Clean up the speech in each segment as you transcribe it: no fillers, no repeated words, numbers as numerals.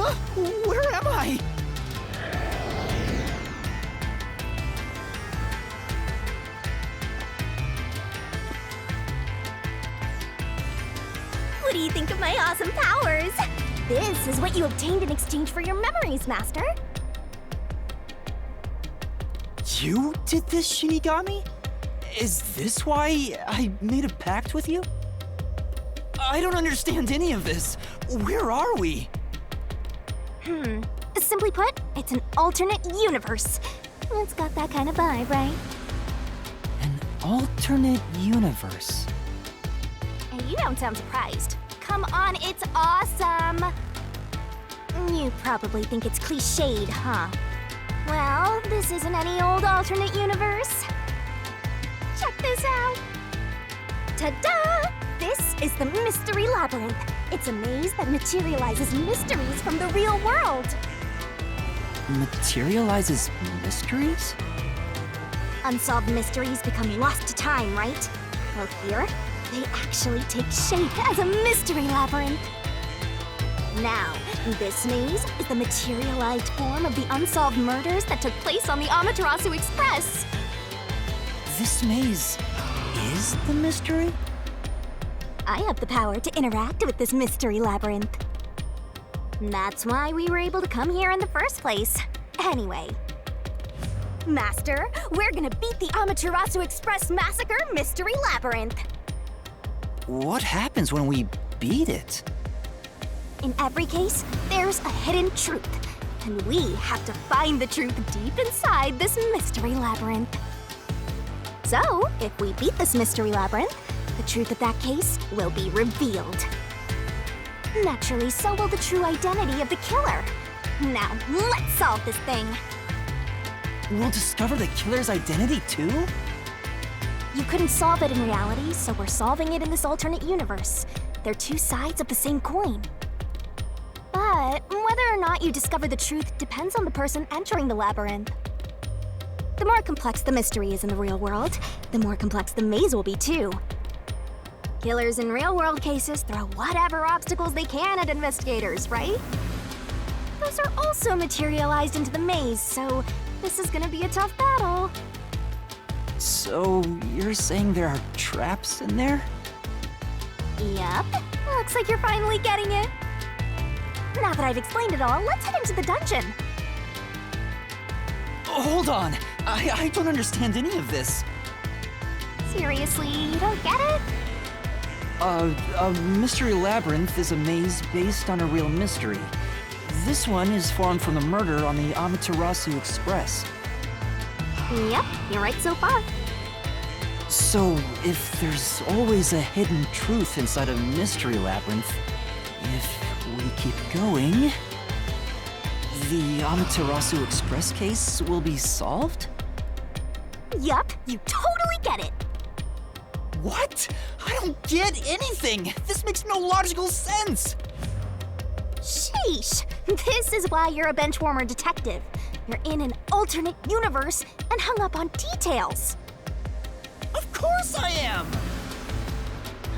Huh? Where am I? What do you think of my awesome powers? This is what you obtained in exchange for your memories, Master. You did this, Shinigami? Is this why I made a pact with you? I don't understand any of this. Where are we? Simply put, it's an alternate universe. It's got that kind of vibe, right? An alternate universe. And you don't sound surprised. Come on, it's awesome! You probably think it's cliched, huh? Well, this isn't any old alternate universe. Check this out! Ta-da! This is the Mystery Labyrinth. It's a maze that materializes mysteries from the real world. Materializes mysteries? Unsolved mysteries become lost to time, right? Well, here, they actually take shape as a mystery labyrinth. Now, this maze is the materialized form of the unsolved murders that took place on the Amaterasu Express. This maze is the mystery? I have the power to interact with this mystery labyrinth. That's why we were able to come here in the first place. Anyway, Master, we're gonna beat the Amaterasu Express Massacre Mystery Labyrinth. What happens when we beat it? In every case, there's a hidden truth, and we have to find the truth deep inside this mystery labyrinth. So, if we beat this mystery labyrinth, the truth of that case will be revealed. Naturally, so will the true identity of the killer. Now, let's solve this thing. We'll discover the killer's identity too? You couldn't solve it in reality, so we're solving it in this alternate universe. They're two sides of the same coin. But whether or not you discover the truth depends on the person entering the labyrinth. The more complex the mystery is in the real world, the more complex the maze will be too. Killers in real-world cases throw whatever obstacles they can at investigators, right? Those are also materialized into the maze, so this is gonna be a tough battle. So, you're saying there are traps in there? Yep, looks like you're finally getting it. Now that I've explained it all, let's head into the dungeon. Hold on! I don't understand any of this. Seriously, you don't get it? A mystery labyrinth is a maze based on a real mystery. This one is formed from the murder on the Amaterasu Express. Yep, you're right so far. So, if there's always a hidden truth inside a mystery labyrinth, if we keep going, the Amaterasu Express case will be solved? Yup, you totally get it. What? I don't get anything! This makes no logical sense! Sheesh, this is why you're a benchwarmer detective. You're in an alternate universe and hung up on details. Of course I am!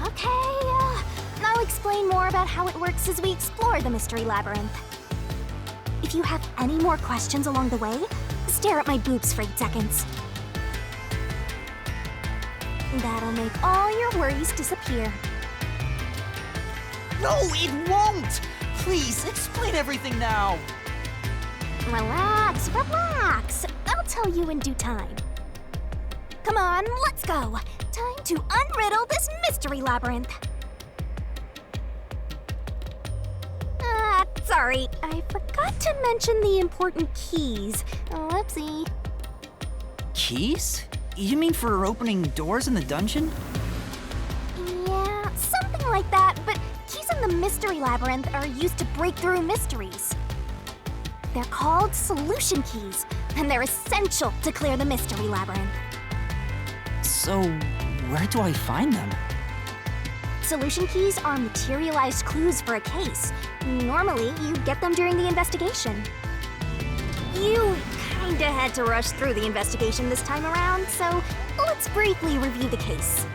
Okay, I'll explain more about how it works as we explore the mystery labyrinth. If you have any more questions along the way, stare at my boobs for 8 seconds. That'll make all your worries disappear. No, it won't! Please, explain everything now! Relax, relax. I'll tell you in due time. Come on, let's go. Time to unriddle this mystery labyrinth. Sorry, I forgot to mention the important keys. Whoopsie. Keys? You mean for opening doors in the dungeon? Yeah, something like that, but keys in the mystery labyrinth are used to break through mysteries. They're called solution keys, and they're essential to clear the mystery labyrinth. So, where do I find them? Solution keys are materialized clues for a case. Normally, you get them during the investigation. You kinda had to rush through the investigation this time around, so let's briefly review the case.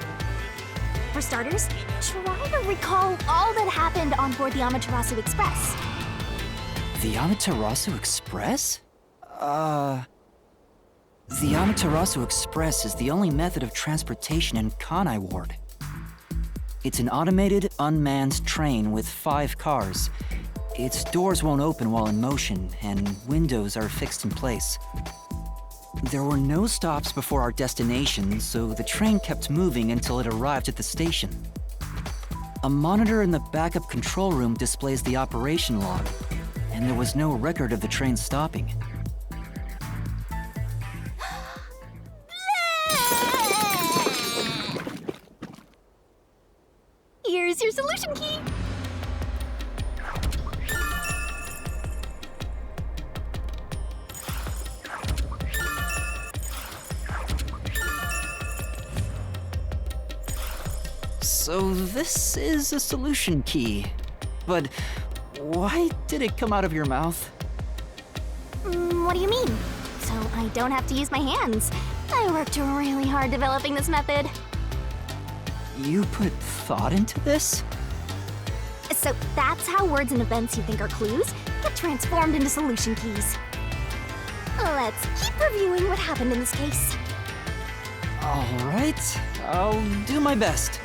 For starters, try to recall all that happened on board the Amaterasu Express. The Amaterasu Express? The Amaterasu Express is the only method of transportation in Kanai Ward. It's an automated, unmanned train with 5 cars. Its doors won't open while in motion, and windows are fixed in place. There were no stops before our destination, so the train kept moving until it arrived at the station. A monitor in the backup control room displays the operation log, and there was no record of the train stopping. Here's your solution key. So this is a solution key. But why did it come out of your mouth? What do you mean? So I don't have to use my hands. I worked really hard developing this method. You put thought into this? So that's how words and events you think are clues get transformed into solution keys. Let's keep reviewing what happened in this case. All right, I'll do my best.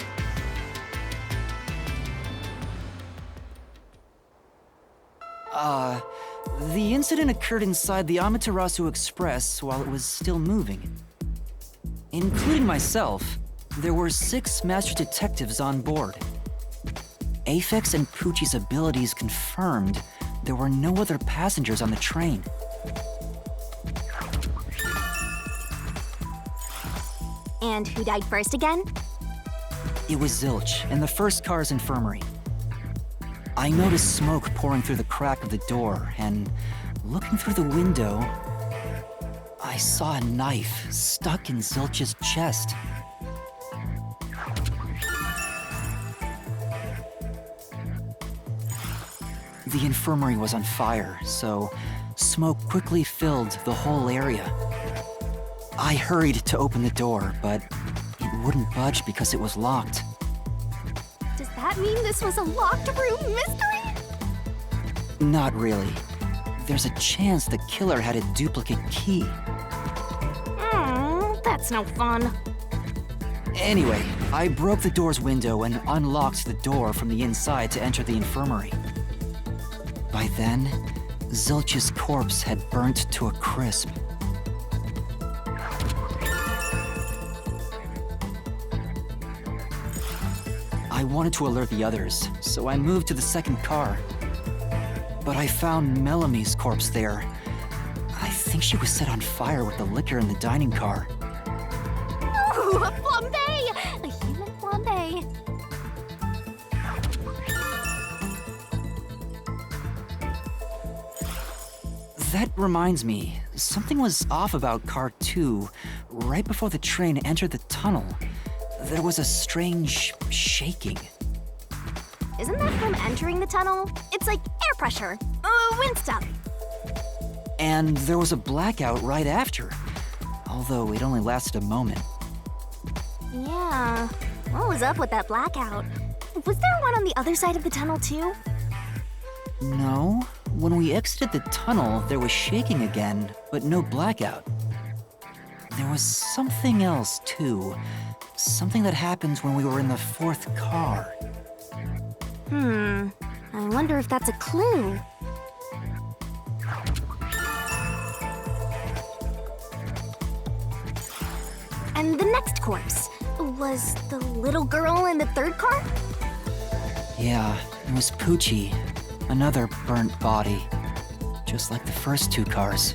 The incident occurred inside the Amaterasu Express while it was still moving. Including myself, there were 6 master detectives on board. Aphex and Poochie's abilities confirmed there were no other passengers on the train. And who died first again? It was Zilch in the first car's infirmary. I noticed smoke pouring through the crack of the door, and looking through the window, I saw a knife stuck in Zilch's chest. The infirmary was on fire, so smoke quickly filled the whole area. I hurried to open the door, but it wouldn't budge because it was locked. Does that mean this was a locked room mystery? Not really. There's a chance the killer had a duplicate key. That's no fun. Anyway, I broke the door's window and unlocked the door from the inside to enter the infirmary. By then, Zilch's corpse had burnt to a crisp. I wanted to alert the others, so I moved to the second car. But I found Melamie's corpse there. I think she was set on fire with the liquor in the dining car. Ooh, a flambe! A human flambe. That reminds me, something was off about Car 2 right before the train entered the tunnel. There was a strange shaking. Isn't that from entering the tunnel? It's like air pressure. Wind stuff. And there was a blackout right after, although it only lasted a moment. Yeah. What was up with that blackout? Was there one on the other side of the tunnel too? No, when we exited the tunnel, there was shaking again, but no blackout. There was something else too. Something that happens when we were in the fourth car. I wonder if that's a clue. And the next corpse was the little girl in the third car? Yeah, it was Poochie, another burnt body, just like the first 2 cars.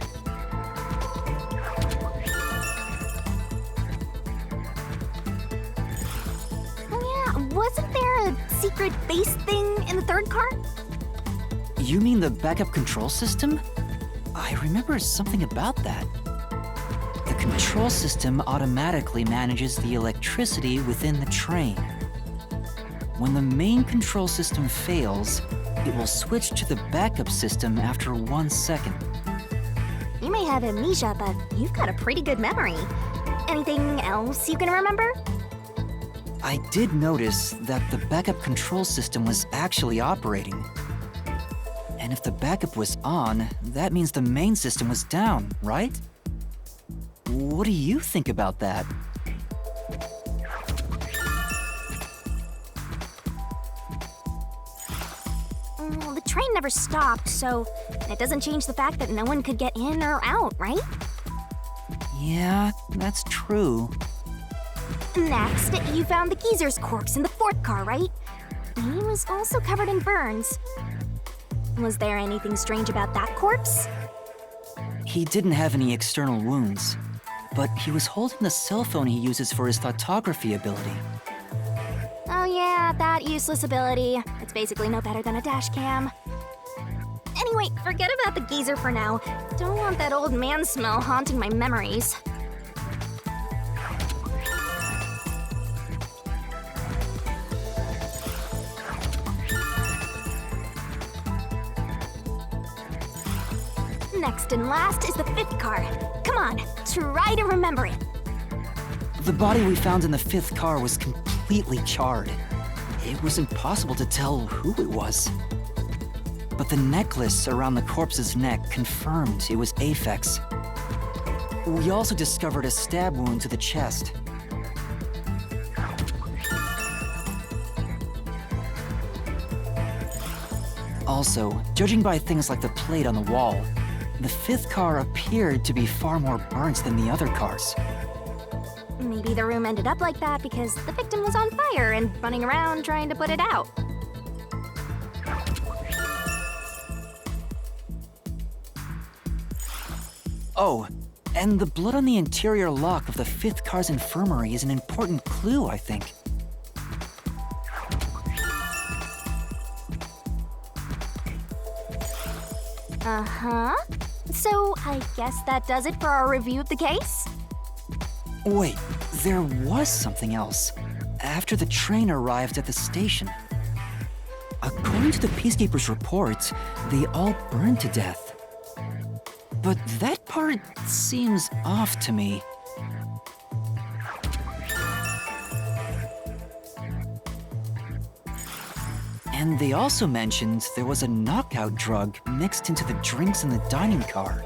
Wasn't there a secret base thing in the third car? You mean the backup control system? I remember something about that. The control system automatically manages the electricity within the train. When the main control system fails, it will switch to the backup system after 1 second. You may have amnesia, but you've got a pretty good memory. Anything else you can remember? I did notice that the backup control system was actually operating. And if the backup was on, that means the main system was down, right? What do you think about that? Well, the train never stopped, so it doesn't change the fact that no one could get in or out, right? Yeah, that's true. Next, you found the geezer's corpse in the fourth car, right? He was also covered in burns. Was there anything strange about that corpse? He didn't have any external wounds, but he was holding the cell phone he uses for his photography ability. Oh yeah, that useless ability. It's basically no better than a dash cam. Anyway, forget about the geezer for now. Don't want that old man smell haunting my memories. Next and last is the fifth car. Come on, try to remember it. The body we found in the fifth car was completely charred. It was impossible to tell who it was. But the necklace around the corpse's neck confirmed it was Aphex. We also discovered a stab wound to the chest. Also, judging by things like the plate on the wall, the fifth car appeared to be far more burnt than the other cars. Maybe the room ended up like that because the victim was on fire and running around trying to put it out. Oh, and the blood on the interior lock of the fifth car's infirmary is an important clue, I think. Uh-huh. So, I guess that does it for our review of the case? Wait, there was something else. After the train arrived at the station. According to the Peacekeepers' report, they all burned to death. But that part seems off to me. And they also mentioned there was a knockout drug mixed into the drinks in the dining car.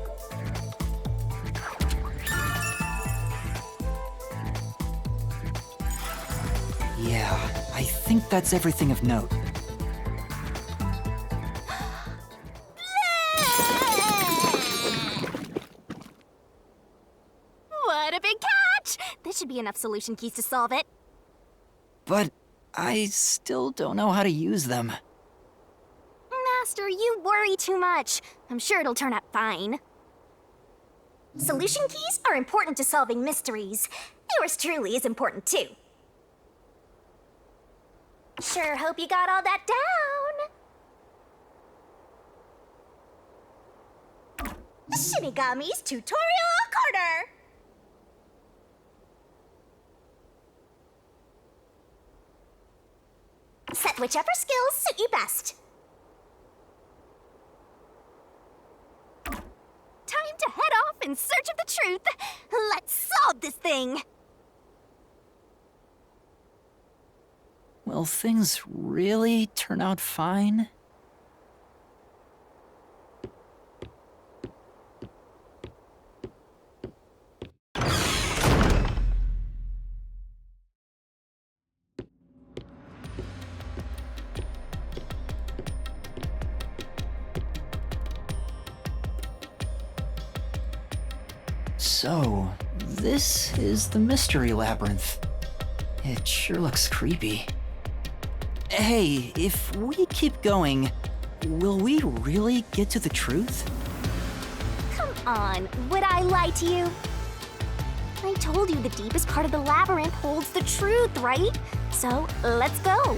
Yeah, I think that's everything of note. What a big catch! This should be enough solution keys to solve it. But I still don't know how to use them. Master, you worry too much. I'm sure it'll turn out fine. Solution keys are important to solving mysteries. Yours truly is important too. Sure hope you got all that down. Shinigami's Tutorial Corner! Set whichever skills suit you best. Time to head off in search of the truth. Let's solve this thing. Will things really turn out fine? So, this is the Mystery Labyrinth. It sure looks creepy. Hey, if we keep going, will we really get to the truth? Come on, would I lie to you? I told you the deepest part of the labyrinth holds the truth, right? So, let's go.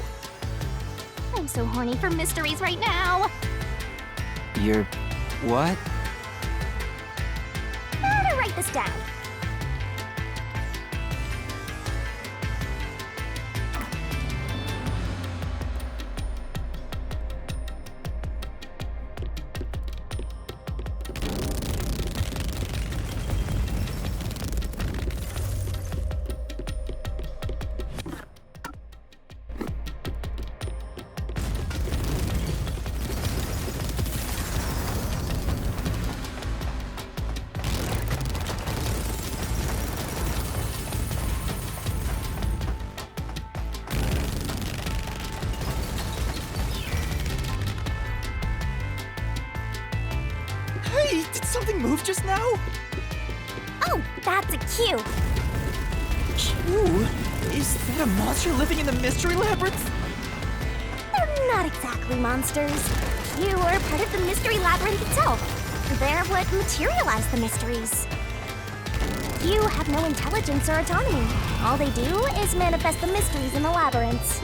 I'm so horny for mysteries right now. You're... what? How to write this down? Hey, did something move just now? Oh, that's a cue. Q? Is that a monster living in the Mystery Labyrinth? They're not exactly monsters. You are part of the Mystery Labyrinth itself. They're what materialize the mysteries. You have no intelligence or autonomy. All they do is manifest the mysteries in the labyrinths.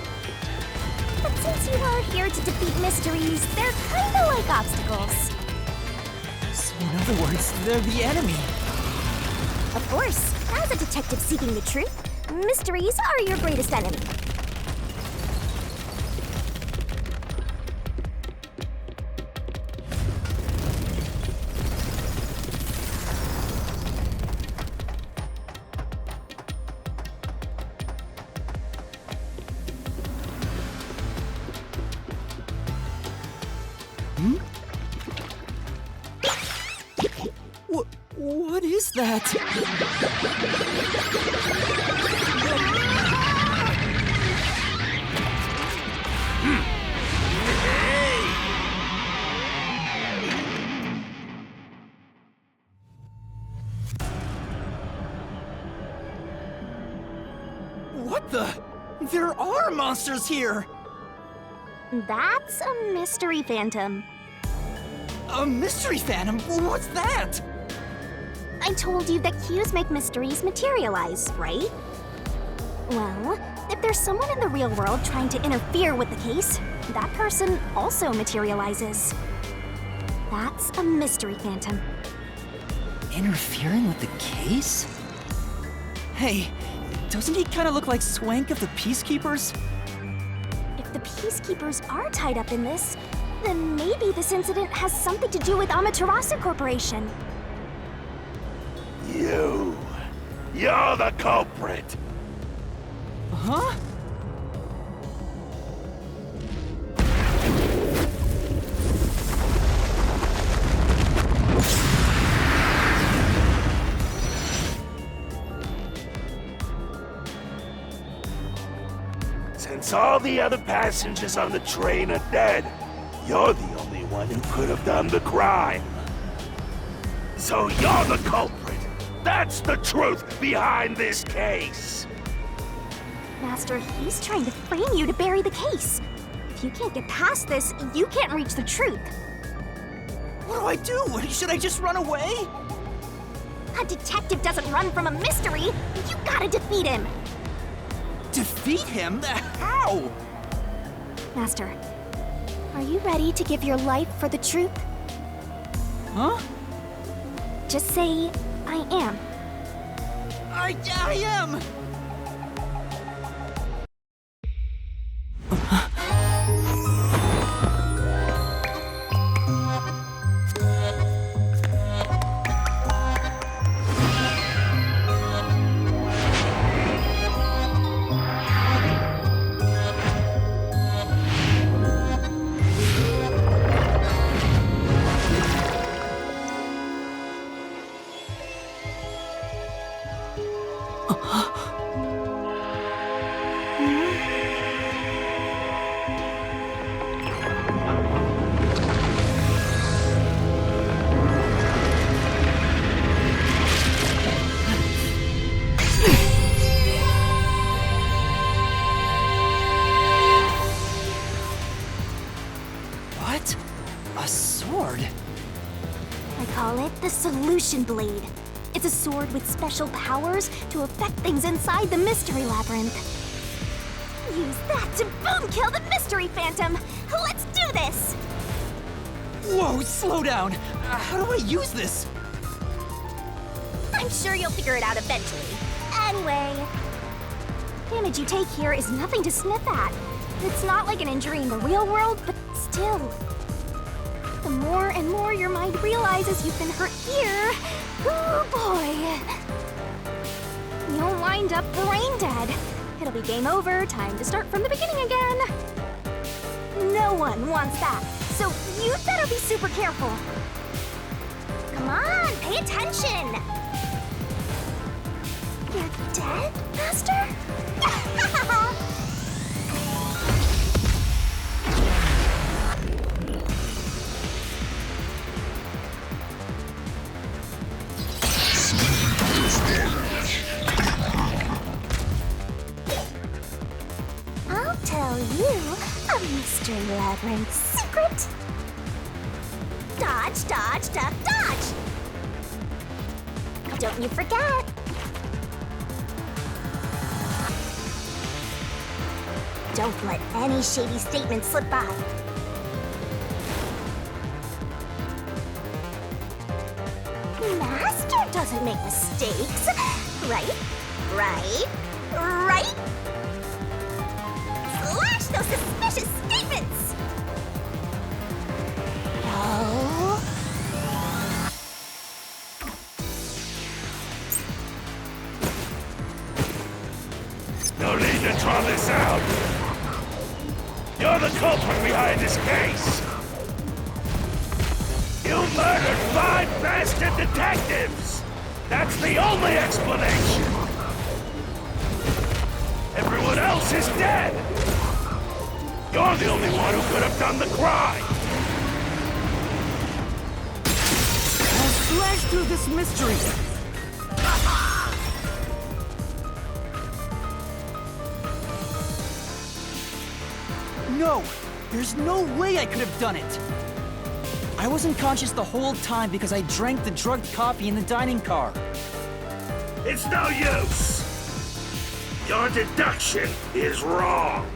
But since you are here to defeat mysteries, they're kinda like obstacles. So in other words, they're the enemy. Of course, as a detective seeking the truth, mysteries are your greatest enemy. What is that? What the? There are monsters here! That's a mystery phantom. A mystery phantom? What's that? I told you that cues make mysteries materialize, right? Well, if there's someone in the real world trying to interfere with the case, that person also materializes. That's a mystery phantom. Interfering with the case? Hey, doesn't he kind of look like Swank of the Peacekeepers? If the Peacekeepers are tied up in this, then maybe this incident has something to do with Amaterasu Corporation. You're the culprit! Huh? Since all the other passengers on the train are dead, you're the only one who could have done the crime. So you're the culprit! That's the truth behind this case! Master, he's trying to frame you to bury the case. If you can't get past this, you can't reach the truth. What do? Should I just run away? A detective doesn't run from a mystery. You gotta defeat him. Defeat him? How? Master, are you ready to give your life for the truth? Huh? Just say, I am. I am! What? A sword? I call it the Solution Blade. It's a sword with special powers to affect things inside the Mystery Labyrinth. Use that to boom kill the Mystery Phantom! Let's do this! Whoa, slow down! How do I use this? I'm sure you'll figure it out eventually. Anyway, damage you take here is nothing to sniff at. It's not like an injury in the real world, but still. The more and more your mind realizes you've been hurt here, oh boy, you'll wind up brain dead. It'll be game over, time to start from the beginning again. No one wants that, so you'd better be super careful. Come on, pay attention. You're dead, Master? Labyrinth secret. Dodge, dodge, duck, dodge! Don't you forget! Don't let any shady statement slip by. Master doesn't make mistakes, right? Right? Right? Slash those suspicious statements! No. No need to draw this out. You're the culprit behind this case. You murdered 5 bastard detectives. That's the only explanation. Everyone else is dead. You're the only one who could have done the crime. I'll slash through this mystery. No! There's no way I could have done it! I wasn't conscious the whole time because I drank the drugged coffee in the dining car. It's no use. Your deduction is wrong.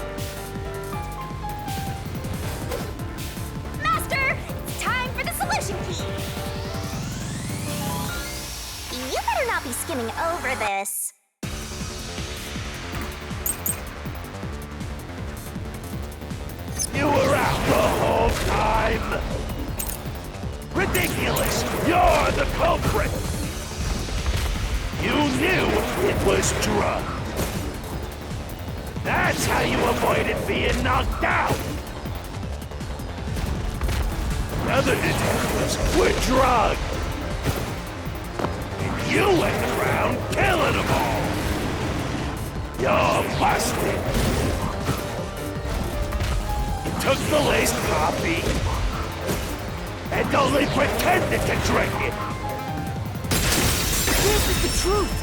Master, it's time for the solution key. You better not be skimming over this. You were out the whole time. Ridiculous! You're the culprit! You knew it was drugged. That's how you avoided being knocked out. The other detectives were drugged. And you went around killing them all. You're busted. You took the laced coffee and only pretended to drink it. This is the truth!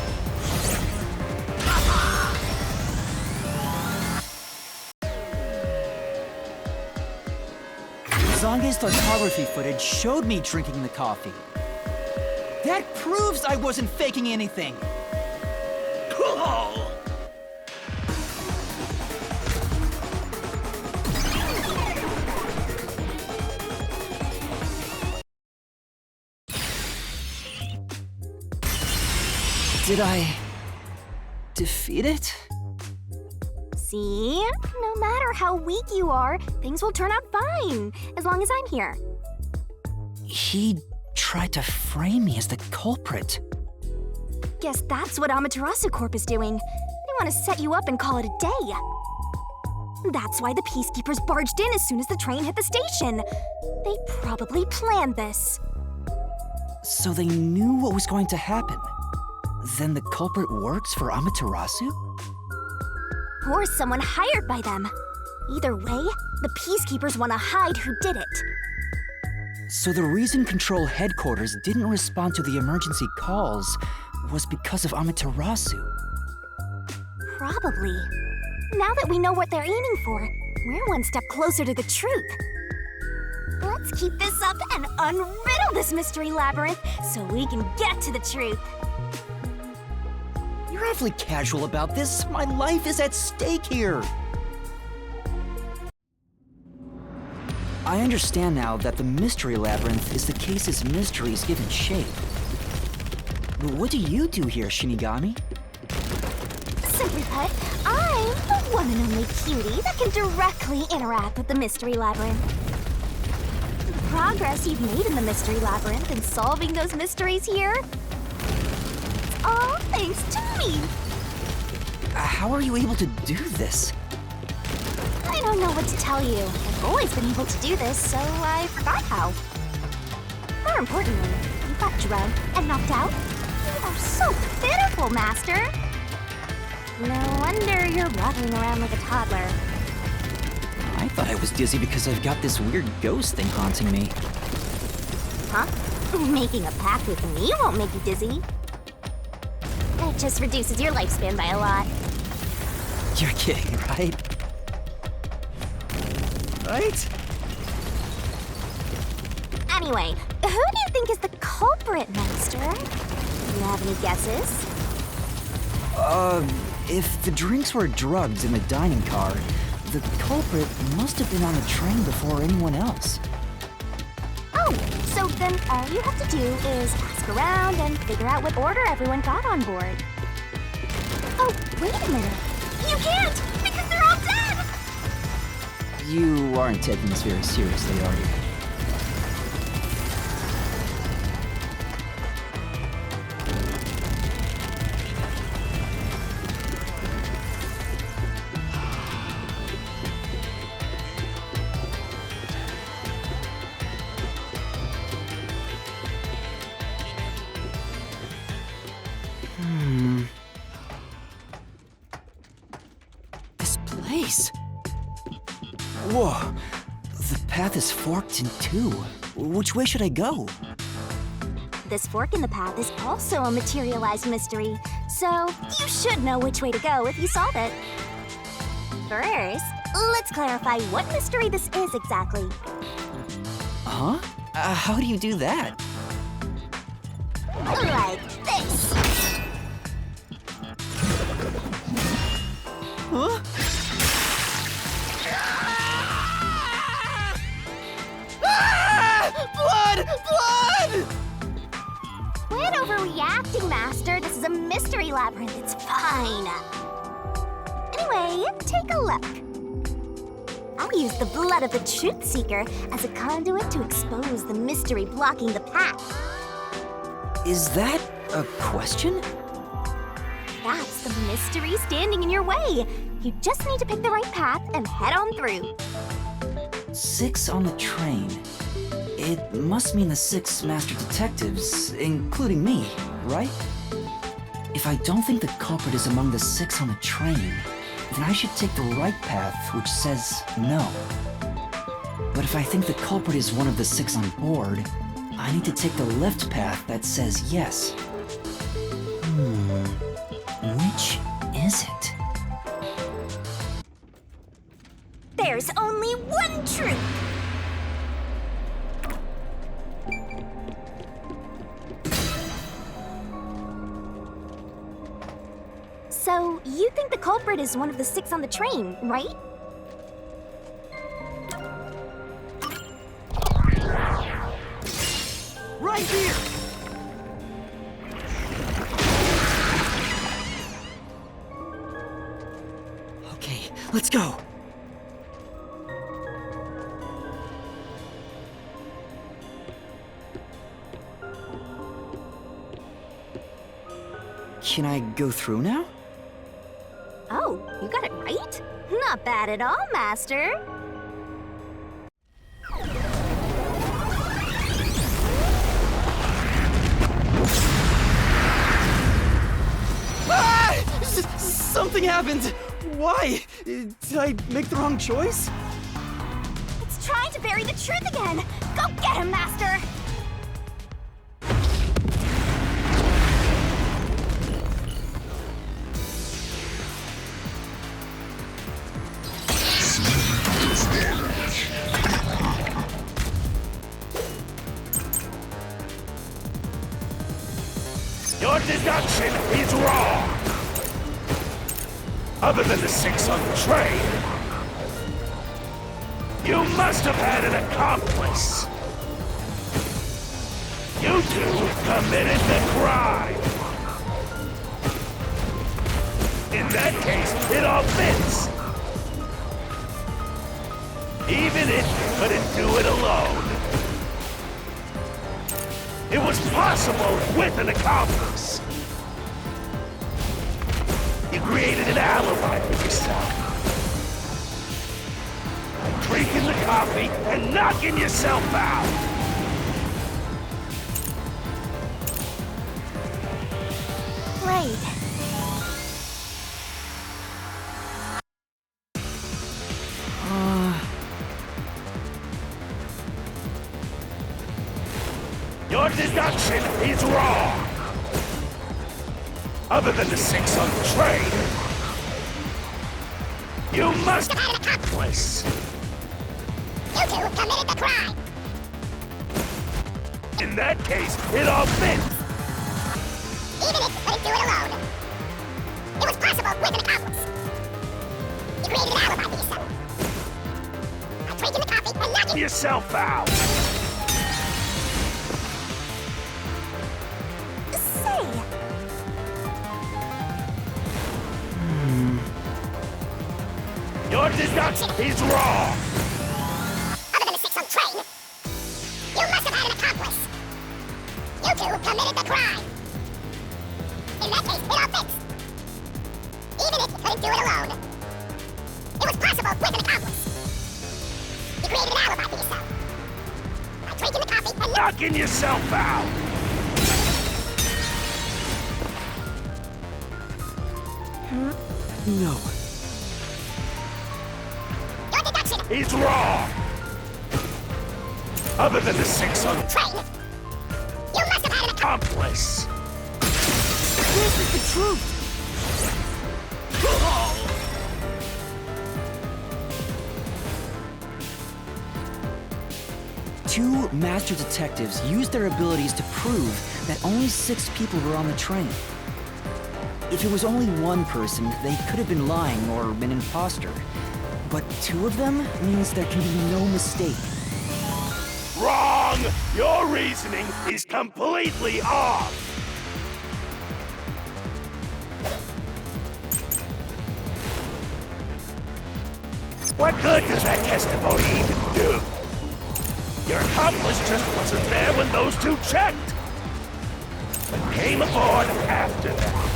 Zange's photography footage showed me drinking the coffee. That proves I wasn't faking anything! Cool. Did I defeat it? See? No matter how weak you are, things will turn out fine, as long as I'm here. He tried to frame me as the culprit. Guess that's what Amaterasu Corp is doing. They want to set you up and call it a day. That's why the Peacekeepers barged in as soon as the train hit the station. They probably planned this. So they knew what was going to happen. Then the culprit works for Amaterasu? Or someone hired by them. Either way, the Peacekeepers want to hide who did it. So the reason Control Headquarters didn't respond to the emergency calls was because of Amaterasu. Probably. Now that we know what they're aiming for, we're one step closer to the truth. Let's keep this up and unriddle this mystery labyrinth so we can get to the truth. You're awfully casual about this. My life is at stake here. I understand now that the mystery labyrinth is the case's mysteries given shape. But what do you do here, Shinigami? Simply put, I'm the one and only cutie that can directly interact with the mystery labyrinth. The progress you've made in the mystery labyrinth and solving those mysteries here, it's all thanks to me. How are you able to do this? I don't know what to tell you. I've always been able to do this, so I forgot how. More importantly, you got drugged and knocked out. You are so pitiful, Master. No wonder you're waddling around like a toddler. I thought I was dizzy because I've got this weird ghost thing haunting me. Huh? Making a pact with me won't make you dizzy. It just reduces your lifespan by a lot. You're kidding, right? Right? Anyway, who do you think is the culprit, Master? You have any guesses? If the drinks were drugged in the dining car, the culprit must have been on the train before anyone else. Oh, so then all you have to do is ask around and figure out what order everyone got on board. Oh, wait a minute. You can't, because they're all dead! You aren't taking this very seriously, are you? This place. Whoa. The path is forked in two. Which way should I go? This fork in the path is also a materialized mystery, so you should know which way to go if you solve it. First, let's clarify what mystery this is exactly. Huh? How do you do that? Like this. Huh? Blood! Blood! Quit overreacting, Master. This is a mystery labyrinth. It's fine. Anyway, take a look. I'll use the blood of the Truth Seeker as a conduit to expose the mystery blocking the path. Is that a question? That's the mystery standing in your way. You just need to pick the right path and head on through. 6 on the train. It must mean the 6 master detectives, including me, right? If I don't think the culprit is among the 6 on the train, then I should take the right path, which says no. But if I think the culprit is one of the 6 on board, I need to take the left path that says yes. Which is it? There's only one truth. So, you think the culprit is one of the 6 on the train, right? Right here! Okay, let's go. Can I go through now? Oh, you got it right? Not bad at all, Master. Something happened! Why? Did I make the wrong choice? It's trying to bury the truth again. Go get him, Master! Your deduction is wrong! Other than the 6 on the train, you must have had an accomplice! You two committed the crime! In that case, it all fits! Even if you couldn't do it alone. It was possible with an accomplice. You created an alibi for yourself. Drinking the coffee and knocking yourself out. Right. Your deduction is wrong! Other than the 6 on the train, you must have had an accomplice! You two committed the crime! In that case, it all fits. Even if you couldn't do it alone, it was possible with an accomplice. You created an alibi for yourself. By drinking the coffee and knocking Yourself out. Say, Your deduction is wrong. other than the 6 on the train. You must have had an accomplice. You two committed the crime. In that case, it all fits. Even if you couldn't do it alone, it was possible with an accomplice. You created an alibi for yourself. By drinking the coffee and Knocking yourself out. No. your deduction He's wrong. Other than the 6 on the train. You must have had an accomplice. This is the truth! Two master detectives used their abilities to prove that only 6 people were on the train. If it was only one person, they could have been lying or an imposter. But 2 of them means there can be no mistake. Wrong! Your reasoning is completely off. What good does that testimony even do? Your accomplice just wasn't there when those 2 checked. But came aboard after that.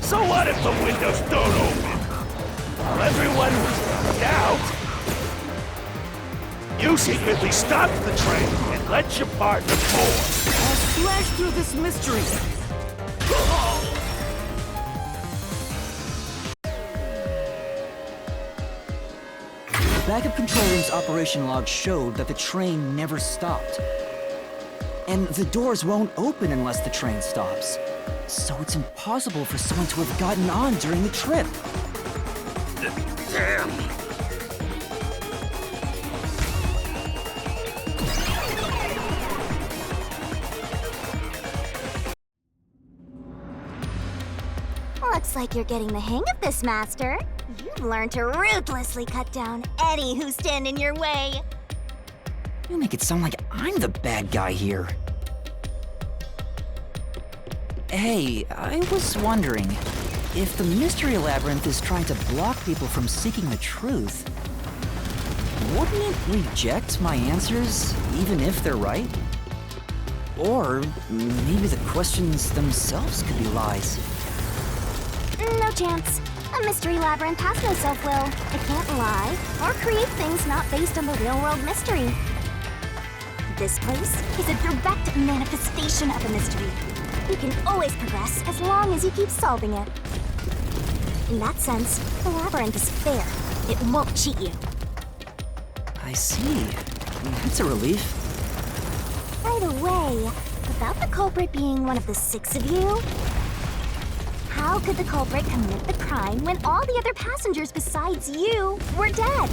So what if the windows don't open? While everyone was knocked out, you secretly stopped the train and let your partner board. I'll slash through this mystery! The backup control room's operation log showed that the train never stopped. And the doors won't open unless the train stops. So it's impossible for someone to have gotten on during the trip. Damn. looks like you're getting the hang of this, Master. You've learned to ruthlessly cut down any who stand in your way. You make it sound like I'm the bad guy here. Hey, I was wondering, if the Mystery Labyrinth is trying to block people from seeking the truth, wouldn't it reject my answers, even if they're right? Or maybe the questions themselves could be lies. No chance. A Mystery Labyrinth has no self-will. It can't lie or create things not based on the real-world mystery. This place is a direct manifestation of a mystery. You can always progress as long as you keep solving it. In that sense, the labyrinth is fair. It won't cheat you. I see. That's a relief. By the way, about the culprit being one of the 6 of you, how could the culprit commit the crime when all the other passengers besides you were dead?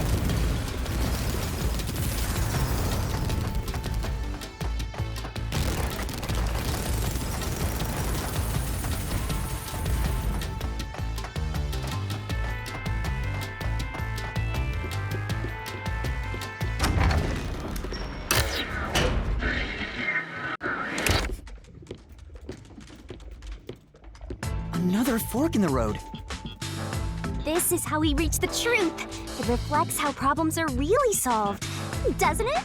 Another fork in the road. This is how we reach the truth. It reflects how problems are really solved, doesn't it?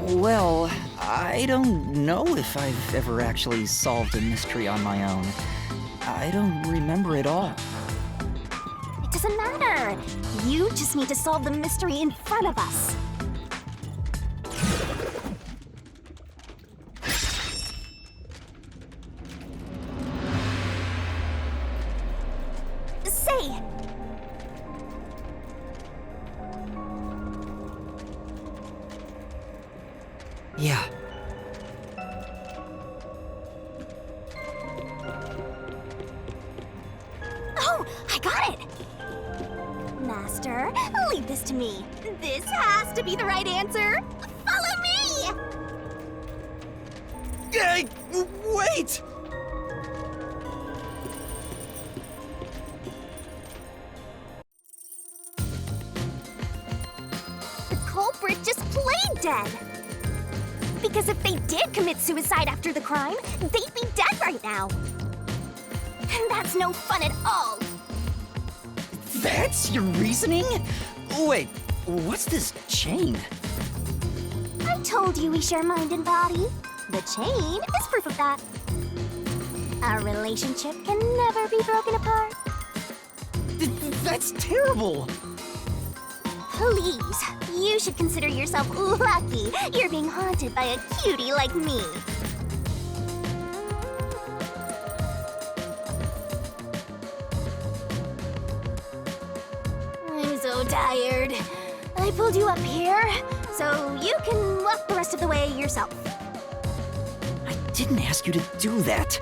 Well, I don't know if I've ever actually solved a mystery on my own. I don't remember it all. It doesn't matter. You just need to solve the mystery in front of us. Say! Yeah. Oh, I got it! Master, leave this to me. This has to be the right answer. Follow me! Hey, wait! The culprit just played dead. Because if they did commit suicide after the crime, they'd be dead right now. And that's no fun at all. That's your reasoning? Wait, what's this chain? I told you we share mind and body. The chain is proof of that. Our relationship can never be broken apart. That's terrible! Please, you should consider yourself lucky you're being haunted by a cutie like me. I'm so tired. I pulled you up here, so you can walk the rest of the way yourself. I didn't ask you to do that.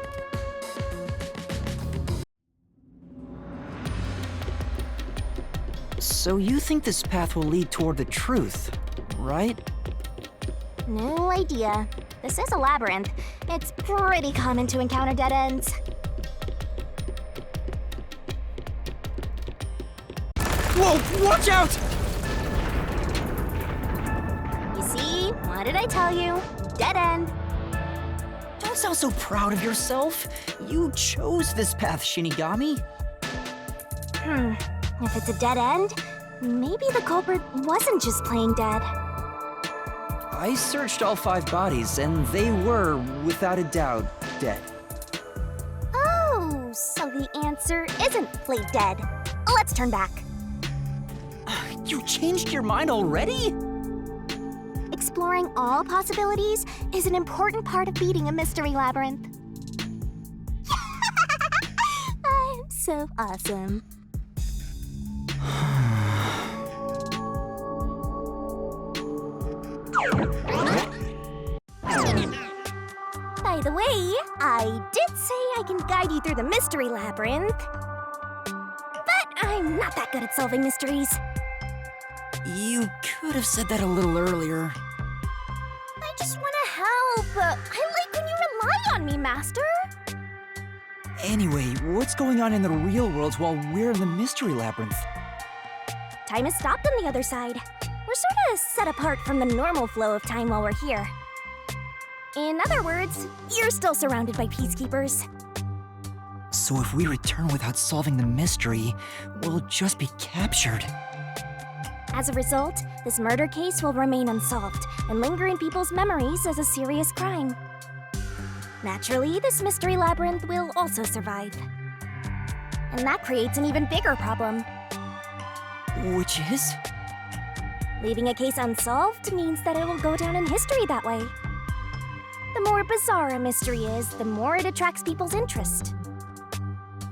So you think this path will lead toward the truth, right? No idea. This is a labyrinth. It's pretty common to encounter dead ends. Whoa, watch out! You see? What did I tell you? Dead end. Don't sound so proud of yourself. You chose this path, Shinigami. If it's a dead end, maybe the culprit wasn't just playing dead. I searched all 5 bodies, and they were, without a doubt, dead. Oh, so the answer isn't play dead. Let's turn back. You changed your mind already? Exploring all possibilities is an important part of beating a mystery labyrinth. I'm so awesome. By the way, I did say I can guide you through the mystery labyrinth. But I'm not that good at solving mysteries. You could have said that a little earlier. I just want to help. I like when you rely on me, Master. Anyway, what's going on in the real world while we're in the mystery labyrinth? Time has stopped on the other side. We're sort of set apart from the normal flow of time while we're here. In other words, you're still surrounded by peacekeepers. So if we return without solving the mystery, we'll just be captured. As a result, this murder case will remain unsolved and linger in people's memories as a serious crime. Naturally, this mystery labyrinth will also survive. And that creates an even bigger problem. Which is? Leaving a case unsolved means that it will go down in history that way. The more bizarre a mystery is, the more it attracts people's interest.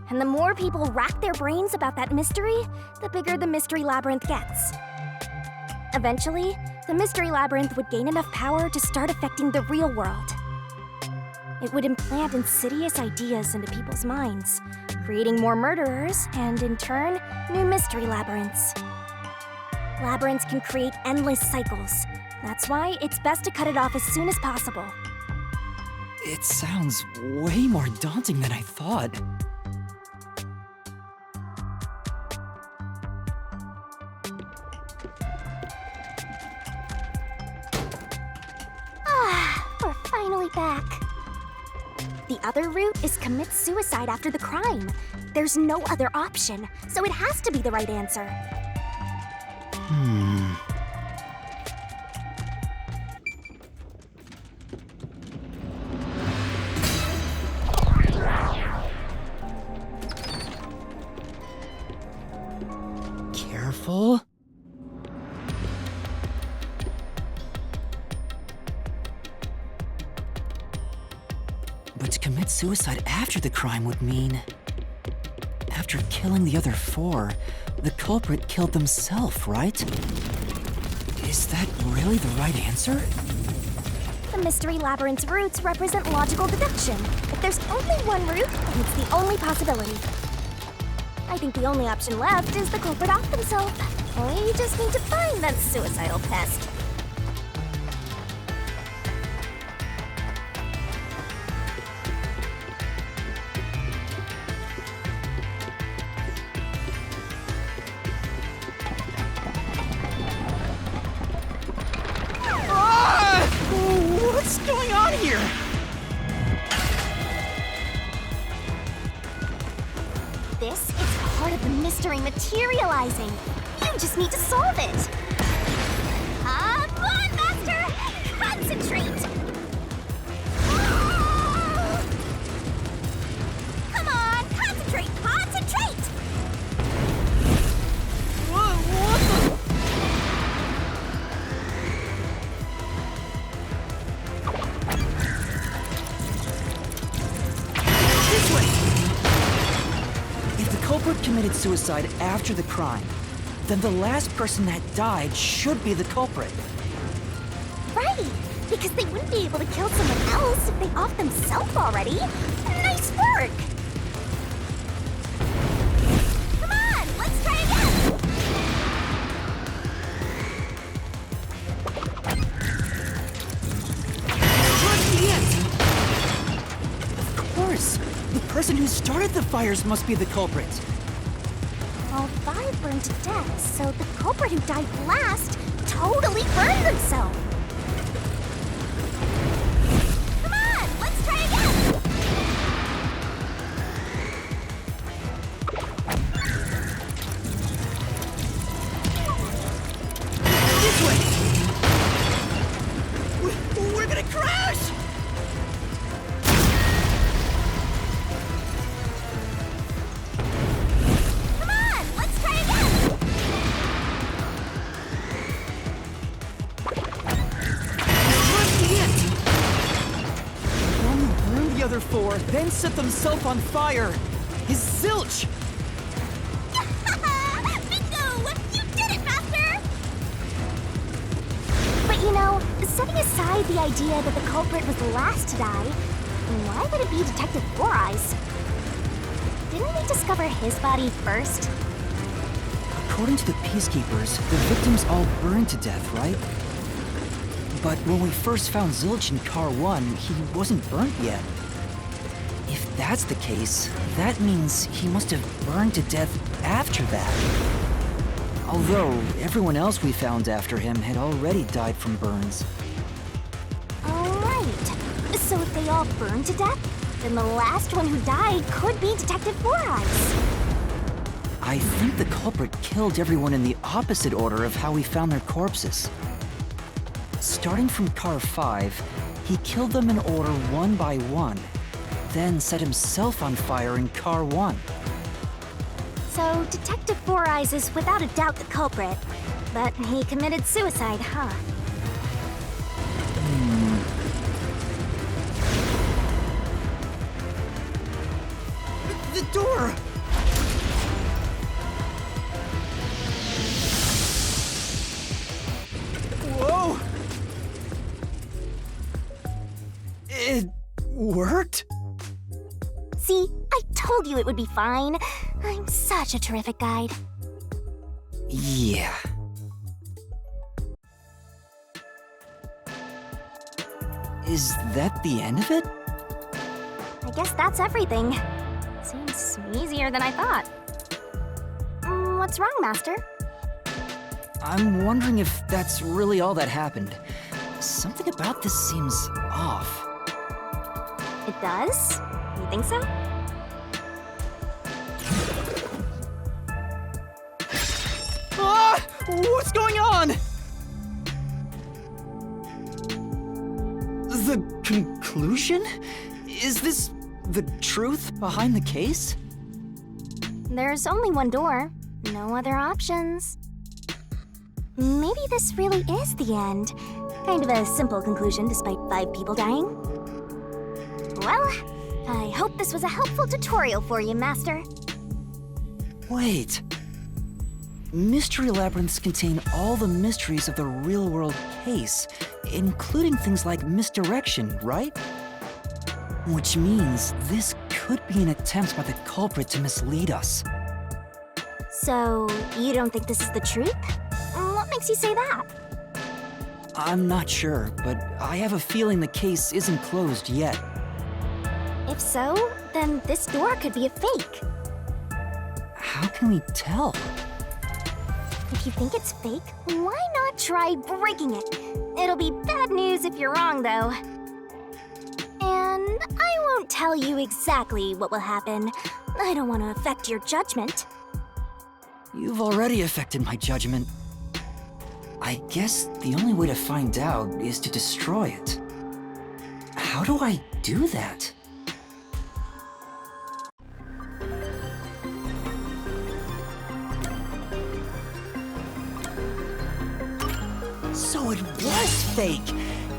And the more people rack their brains about that mystery, the bigger the mystery labyrinth gets. Eventually, the mystery labyrinth would gain enough power to start affecting the real world. It would implant insidious ideas into people's minds, creating more murderers and, in turn, new mystery labyrinths. Labyrinths can create endless cycles. That's why it's best to cut it off as soon as possible. It sounds way more daunting than I thought. We're finally back. The other route is commit suicide after the crime. There's no other option, so it has to be the right answer. Careful. But to commit suicide after the crime would mean... After killing the other 4, the culprit killed themselves, right? Is that really the right answer? The mystery labyrinth's routes represent logical deduction. If there's only one route, then it's the only possibility. I think the only option left is the culprit off himself. We just need to find that suicidal pest. What's going on here? This is part of the mystery materializing. You just need to solve it. Come on, Master! Concentrate! Come on, concentrate! Concentrate! What the? This way! If the culprit committed suicide after the crime, then the last person that died should be the culprit. Right! Because they wouldn't be able to kill someone else if they off themselves already. Nice work! Come on, let's try again! Towards the end! Of course! The person who started the fires must be the culprit. All 5 burned to death, so the culprit who died last totally burned themselves. Come on, let's try again! This way! We're gonna crash! Come on, let's try again! Towards the end! One burned the other 4, then set themselves on fire. Is zilch! Bingo! You did it, Master! But you know, setting aside the idea that the culprit was the last to die, why would it be Detective Four Eyes? Didn't we discover his body first? According to the Peacekeepers, the victims all burned to death, right? But when we first found Zilch in Car 1, he wasn't burnt yet. If that's the case, that means he must have burned to death after that. Although, everyone else we found after him had already died from burns. Alright. So if they all burned to death, then the last one who died could be Detective Four Eyes. I think the culprit killed everyone in the opposite order of how we found their corpses. Starting from Car 5, he killed them in order one by one, then set himself on fire in Car 1. So Detective Four Eyes is without a doubt the culprit, but he committed suicide, huh? The door! Whoa! It worked? See, I told you it would be fine. I'm such a terrific guide. Yeah. Is that the end of it? I guess that's everything. Seems easier than I thought. What's wrong, Master? I'm wondering if that's really all that happened. Something about this seems off. It does? You think so? Ah! What's going on? The conclusion? Is this the truth behind the case? There's only one door. No other options. Maybe this really is the end. Kind of a simple conclusion despite 5 people dying. Well, I hope this was a helpful tutorial for you, Master. Wait. Mystery labyrinths contain all the mysteries of the real-world case, including things like misdirection, right? Which means this could be an attempt by the culprit to mislead us. So, you don't think this is the truth? What makes you say that? I'm not sure, but I have a feeling the case isn't closed yet. If so, then this door could be a fake. How can we tell? If you think it's fake, why not try breaking it? It'll be bad news if you're wrong, though. I won't tell you exactly what will happen. I don't want to affect your judgment. You've already affected my judgment. I guess the only way to find out is to destroy it. How do I do that? So it was fake!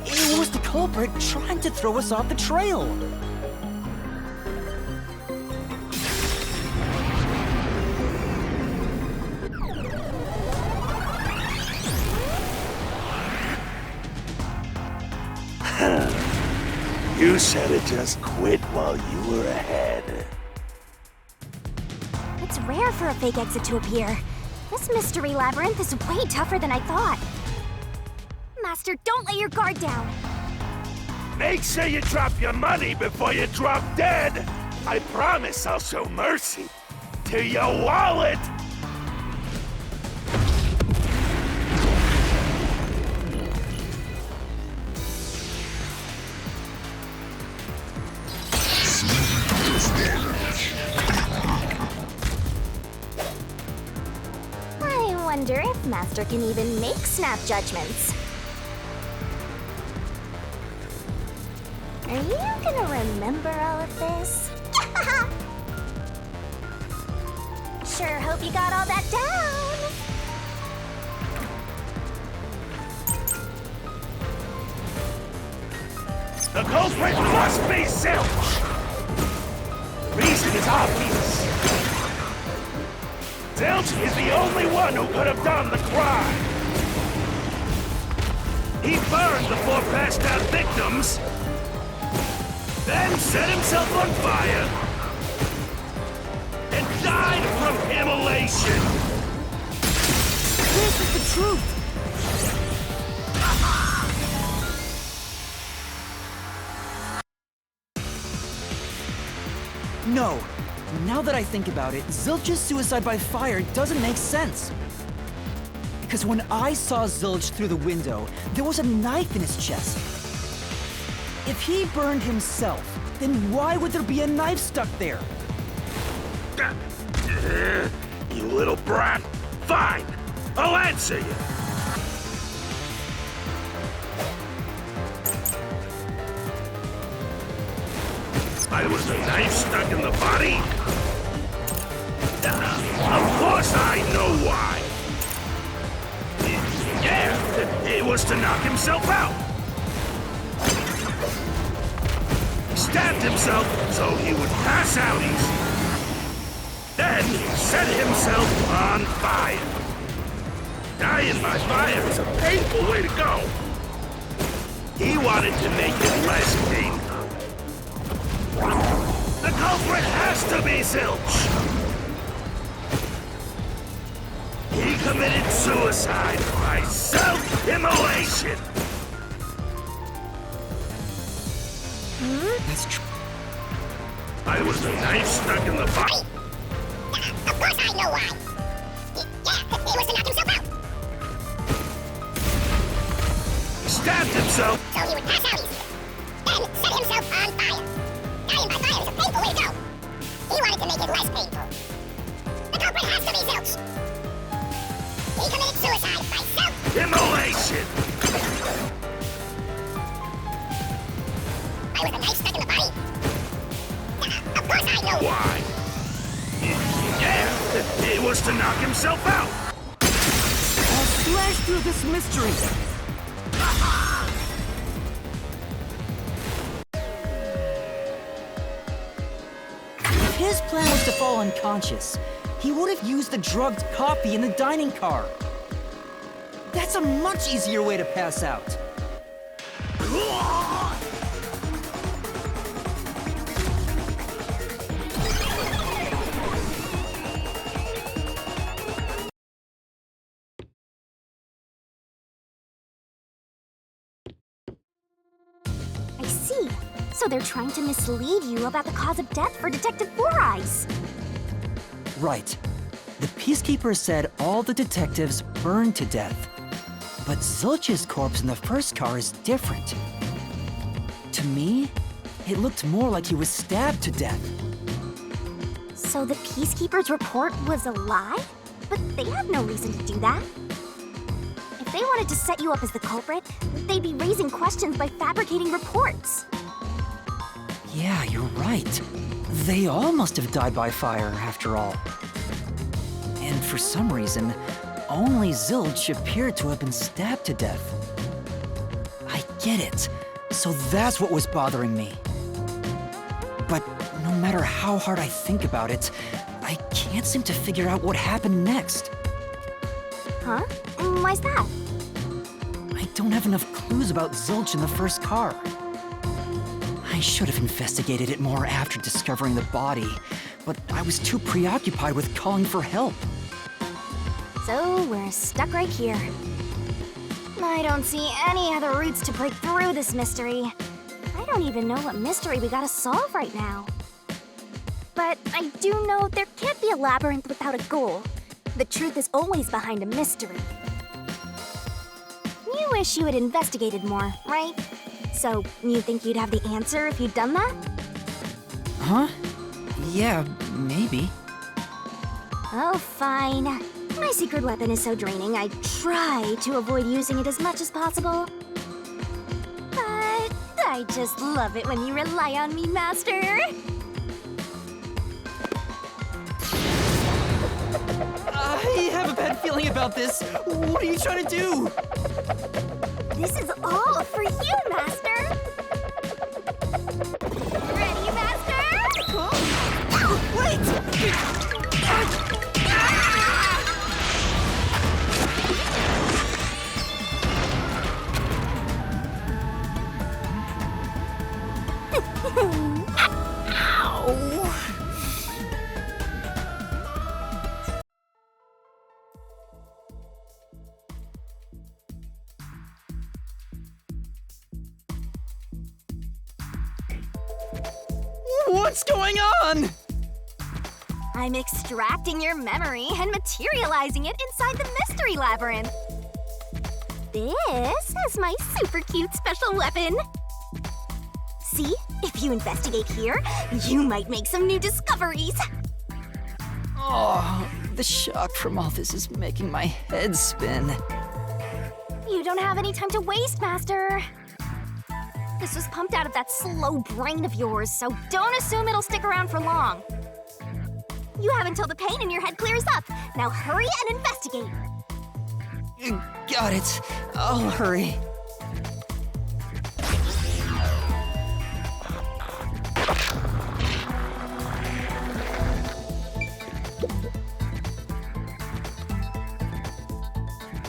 It was the culprit trying to throw us off the trail! You said it just quit while you were ahead. It's rare for a fake exit to appear. This mystery labyrinth is way tougher than I thought. Master, don't let your guard down. Make sure you drop your money before you drop dead. I promise I'll show mercy to your wallet. I wonder if Master can even make snap judgments. Are you gonna remember all of this? Sure hope you got all that down. The culprit must be Zilch! Reason is obvious. Zilch is the only one who could have done the crime. He burned the 4 passed out victims, then set himself on fire, and died from immolation. This is the truth! No. Now that I think about it, Zilch's suicide by fire doesn't make sense. Because when I saw Zilch through the window, there was a knife in his chest. If he burned himself, then why would there be a knife stuck there? You little brat. Fine. I'll answer you. Why was the knife stuck in the body? Of course I know why. Yeah, it was to knock himself out. He stabbed himself so he would pass out easy. Then set himself on fire. Dying by fire is a painful way to go. He wanted to make it less painful. The culprit has to be Zilch! He committed suicide by self-immolation! That's true. Why was the knife stuck in the body? Of course I know why. Yeah, he was to knock himself out. He stabbed himself So he would pass out easier. Then set himself on fire. Dying by fire is a painful way to go. He wanted to make it less painful. The culprit has to be Zilch. He committed suicide by immolation! Why was the knife stuck in the body? Of course I know Why? Yeah, it was to knock himself out. I'll slash through this mystery. If his plan was to fall unconscious, he would have used the drugged coffee in the dining car. That's a much easier way to pass out. I see. So they're trying to mislead you about the cause of death for Detective Four Eyes. Right. The Peacekeeper said all the detectives burned to death. But Zilch's corpse in the first car is different. To me, It looked more like he was stabbed to death. So the Peacekeeper's report was a lie? But they had no reason to do that. If they wanted to set you up as the culprit, they'd be raising questions by fabricating reports. Yeah, you're right. They all must have died by fire, after all. And for some reason, only Zilch appeared to have been stabbed to death. I get it. So that's what was bothering me. But no matter how hard I think about it, I can't seem to figure out what happened next. Huh? Why's that? I don't have enough clues about Zilch in the first car. I should have investigated it more after discovering the body, but I was too preoccupied with calling for help. So we're stuck right here. I don't see any other routes to break through this mystery. I don't even know what mystery we gotta solve right now. But I do know there can't be a labyrinth without a goal. The truth is always behind a mystery. You wish you had investigated more, right? So you think you'd have the answer if you'd done that? Huh? Yeah, maybe. Oh, fine. My secret weapon is so draining, I try to avoid using it as much as possible. But I just love it when you rely on me, Master. I have a bad feeling about this. What are you trying to do? This is all for you, Master! Ready, Master? Huh? Wait! What's going on? I'm extracting your memory and materializing it inside the mystery labyrinth. This is my super cute special weapon. See? If you investigate here, you might make some new discoveries. Oh, the shock from all this is making my head spin. You don't have any time to waste, Master. This was pumped out of that slow brain of yours, so don't assume it'll stick around for long. You have until the pain in your head clears up. Now hurry and investigate. Got it. I'll hurry.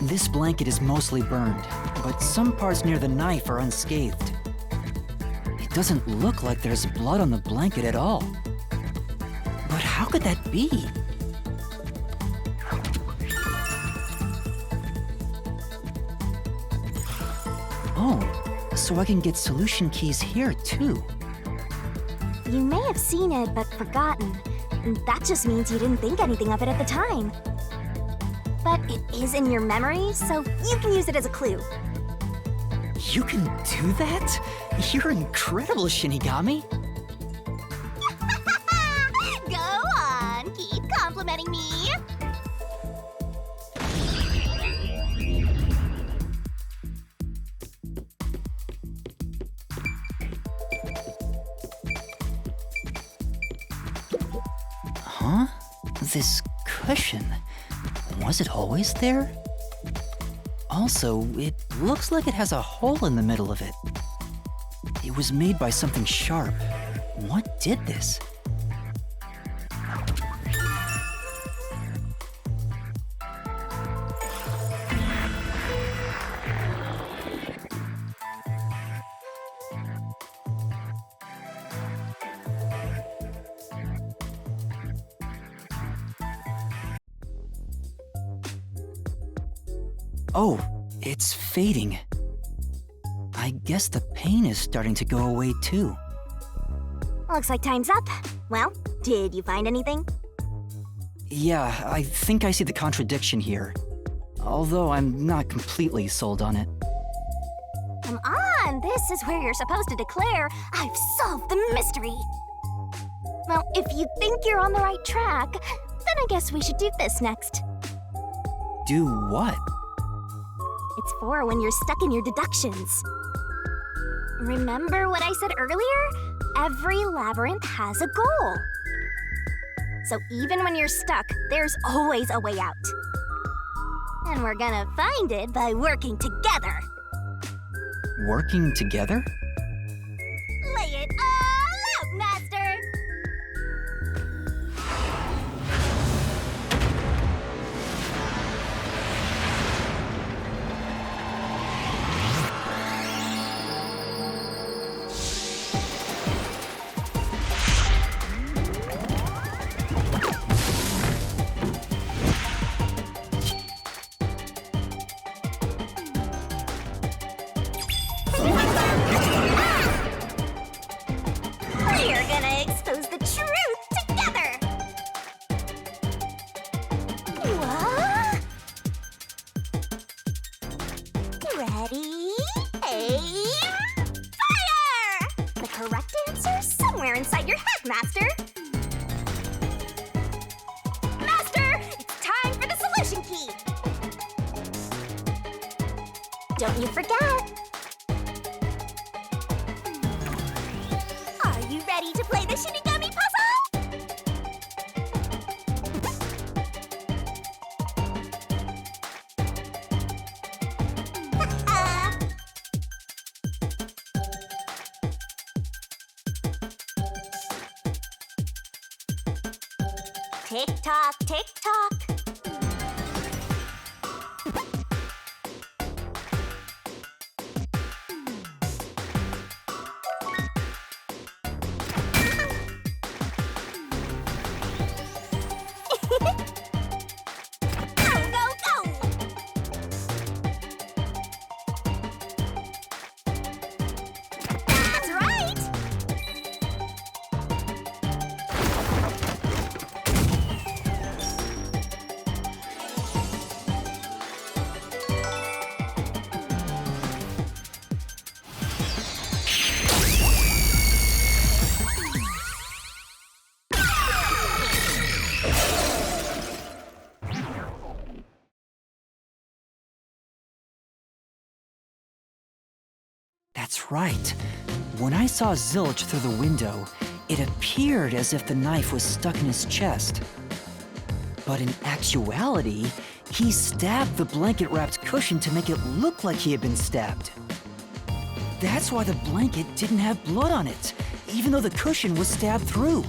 This blanket is mostly burned, but some parts near the knife are unscathed. It doesn't look like there's blood on the blanket at all. But how could that be? Oh, so I can get solution keys here too. You may have seen it, but forgotten. That just means you didn't think anything of it at the time. But it is in your memory, so you can use it as a clue. You can do that? You're incredible, Shinigami. Go on, keep complimenting me. Huh? This cushion. Was it always there? Also, it looks like it has a hole in the middle of it. It was made by something sharp. What did this? Oh, it's fading. I guess the pain is starting to go away too. Looks like time's up. Well, did you find anything? Yeah, I think I see the contradiction here. Although I'm not completely sold on it. Come on, this is where you're supposed to declare, I've solved the mystery. Well, if you think you're on the right track, then I guess we should do this next. Do what? It's for when you're stuck in your deductions. Remember what I said earlier? Every labyrinth has a goal. So even when you're stuck, there's always a way out. And we're gonna find it by working together. Working together? Lay it all out, Master! We're gonna expose the truth together! What? Ready, aim, fire! The correct answer's somewhere inside your head, Master. Master, it's time for the solution key! Don't you forget! Are you ready to play the Shinigami puzzle? Tick tock, tick tock. Go, go, go! That's right! That's right. When I saw Zilch through the window, it appeared as if the knife was stuck in his chest. But in actuality, he stabbed the blanket-wrapped cushion to make it look like he had been stabbed. That's why the blanket didn't have blood on it, even though the cushion was stabbed through.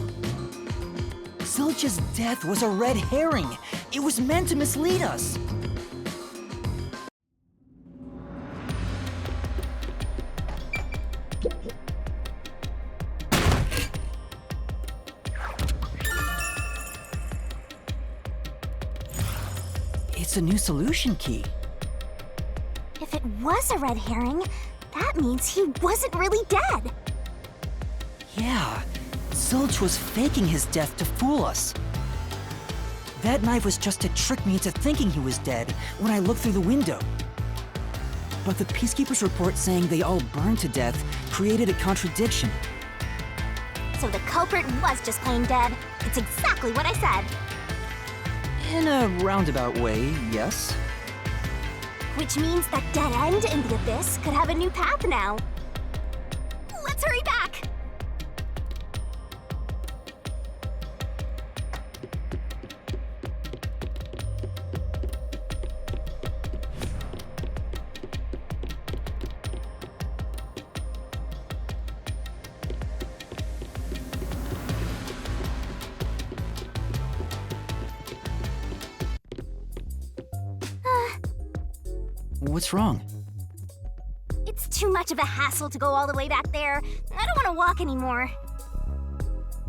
Zilch's death was a red herring. It was meant to mislead us. It's a new solution key. If it was a red herring, that means he wasn't really dead. Yeah, Zilch was faking his death to fool us. That knife was just to trick me into thinking he was dead when I looked through the window. But the Peacekeeper's report saying they all burned to death created a contradiction. So the culprit was just plain dead. It's exactly what I said. In a roundabout way, yes. Which means that dead end in the abyss could have a new path now. Let's hurry back! What's wrong? It's too much of a hassle to go all the way back there. I don't want to walk anymore.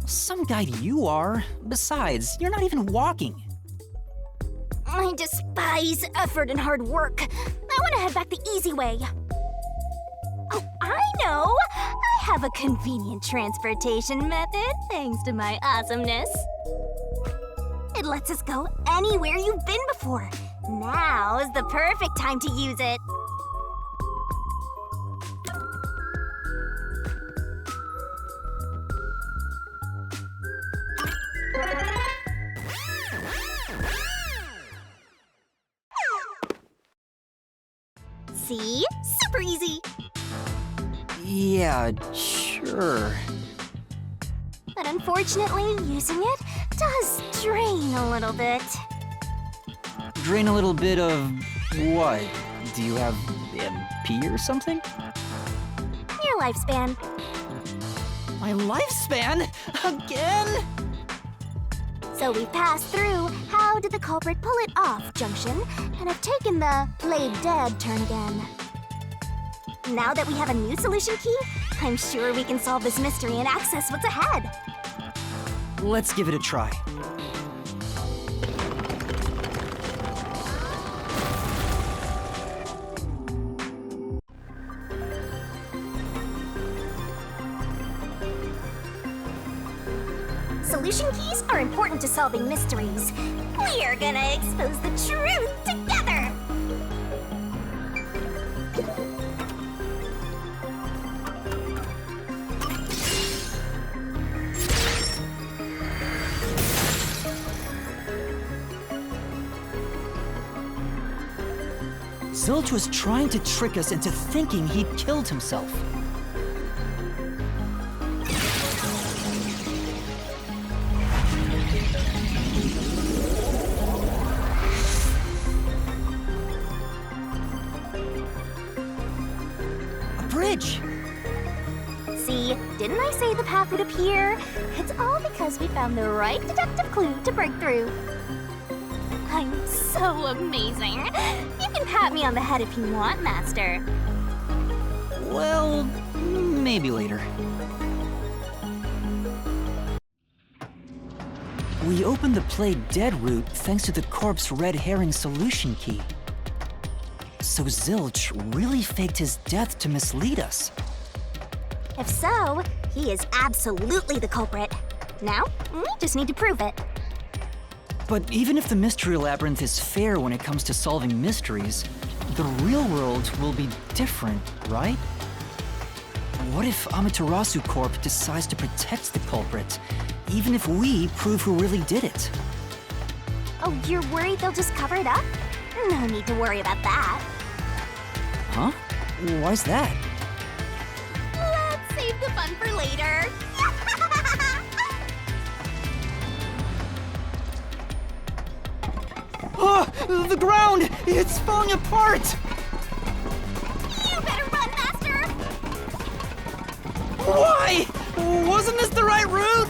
Some guide you are. Besides, you're not even walking. I despise effort and hard work. I want to head back the easy way. Oh, I know! I have a convenient transportation method thanks to my awesomeness. It lets us go anywhere you've been before. Now is the perfect time to use it. See? Super easy. Yeah, sure. But unfortunately, using it does drain a little bit. Drain a little bit of what? Do you have MP or something? Your lifespan. My lifespan? Again? So we've passed through how did the culprit pull it off junction and have taken the played dead turn again. Now that we have a new solution key, I'm sure we can solve this mystery and access what's ahead. Let's give it a try. Solution keys are important to solving mysteries. We're gonna expose the truth together! Zilch was trying to trick us into thinking he'd killed himself. Bridge! See, didn't I say the path would appear? It's all because we found the right deductive clue to break through. I'm so amazing. You can pat me on the head if you want, Master. Well, maybe later. We opened the play dead route thanks to the corpse red herring solution key. So Zilch really faked his death to mislead us. If so, he is absolutely the culprit. Now, we just need to prove it. But even if the Mystery Labyrinth is fair when it comes to solving mysteries, the real world will be different, right? What if Amaterasu Corp decides to protect the culprit, even if we prove who really did it? Oh, you're worried they'll just cover it up? No need to worry about that. Huh? Why's that? Let's save the fun for later. Oh, the ground! It's falling apart! You better run, Master! Why? Wasn't this the right route?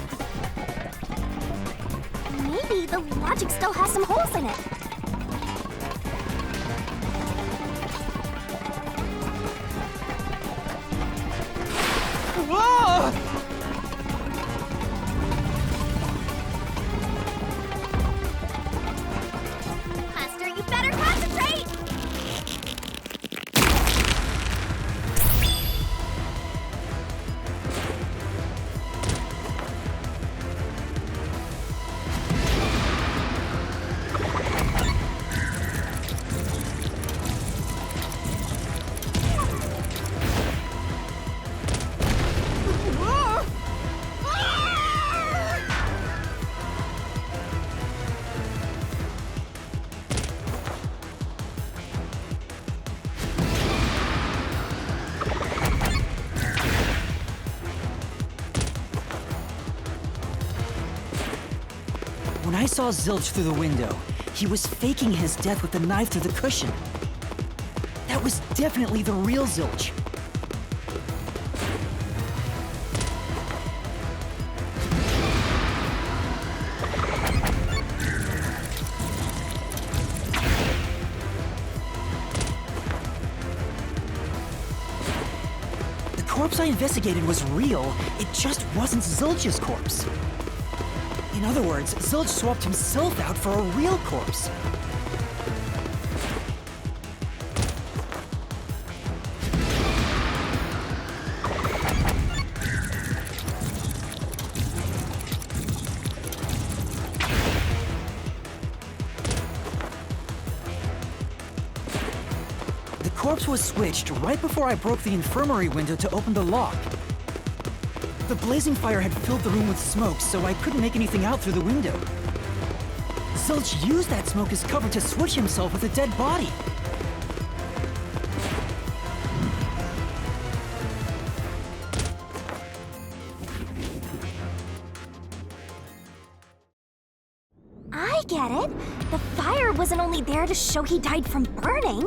Maybe the logic still has some holes in it. Whoa! Master, you better concentrate! When I saw Zilch through the window, he was faking his death with the knife through the cushion. That was definitely the real Zilch. The corpse I investigated was real, it just wasn't Zilch's corpse. In other words, Zilch swapped himself out for a real corpse. The corpse was switched right before I broke the infirmary window to open the lock. The blazing fire had filled the room with smoke, so I couldn't make anything out through the window. Zilch used that smoke as cover to switch himself with a dead body. I get it. The fire wasn't only there to show he died from burning.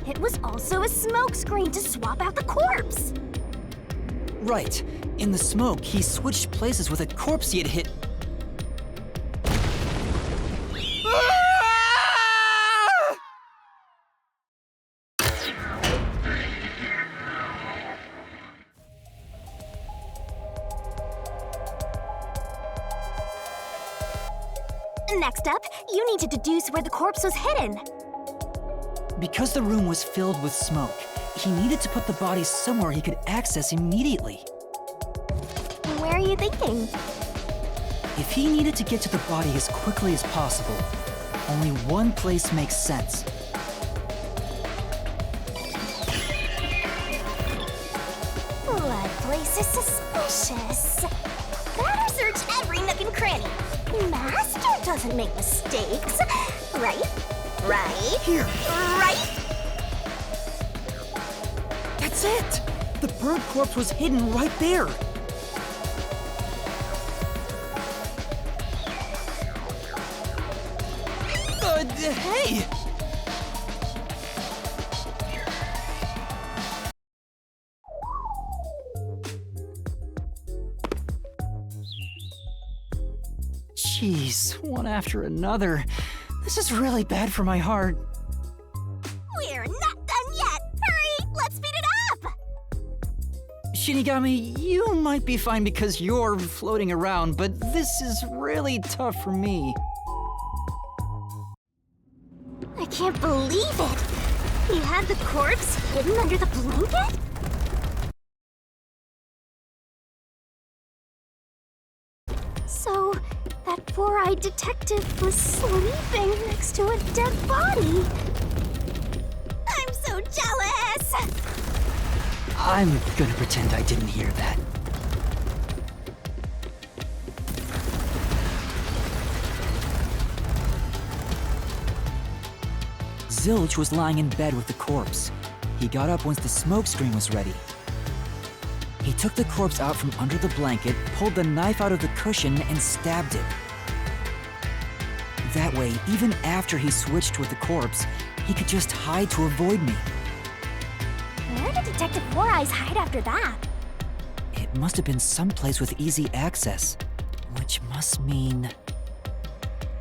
It was also a smokescreen to swap out the corpse. Right. In the smoke, he switched places with a corpse he had hit. Next up, you need to deduce where the corpse was hidden. Because the room was filled with smoke, he needed to put the body somewhere he could access immediately. Where are you thinking? If he needed to get to the body as quickly as possible, only one place makes sense. That place is suspicious. Better search every nook and cranny. Master doesn't make mistakes. Right? Right? Here. Right? That's it! The burnt corpse was hidden right there! Hey! Jeez, one after another. This is really bad for my heart. We're not done yet. Hurry, let's speed it up. Shinigami, you might be fine because you're floating around, but this is really tough for me. I can't believe it. You had the corpse hidden under the blanket? So, that four-eyed detective was sleeping next to a dead body. I'm so jealous! I'm gonna pretend I didn't hear that. Zilch was lying in bed with the corpse. He got up once the smoke screen was ready. He took the corpse out from under the blanket, pulled the knife out of the cushion, and stabbed it. That way, even after he switched with the corpse, he could just hide to avoid me. Where did Detective Four Eyes hide after that? It must have been someplace with easy access, which must mean...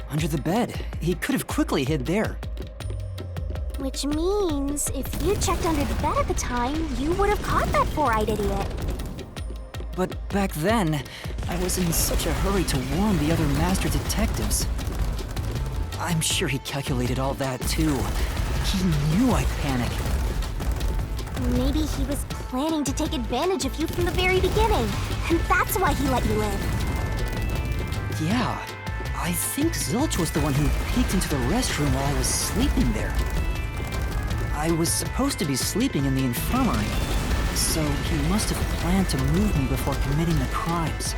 under the bed. He could have quickly hid there. Which means, if you checked under the bed at the time, you would have caught that four-eyed idiot. But back then, I was in such a hurry to warn the other master detectives. I'm sure he calculated all that too. He knew I'd panic. Maybe he was planning to take advantage of you from the very beginning, and that's why he let you in. Yeah, I think Zilch was the one who peeked into the restroom while I was sleeping there. I was supposed to be sleeping in the infirmary, so he must have planned to move me before committing the crimes.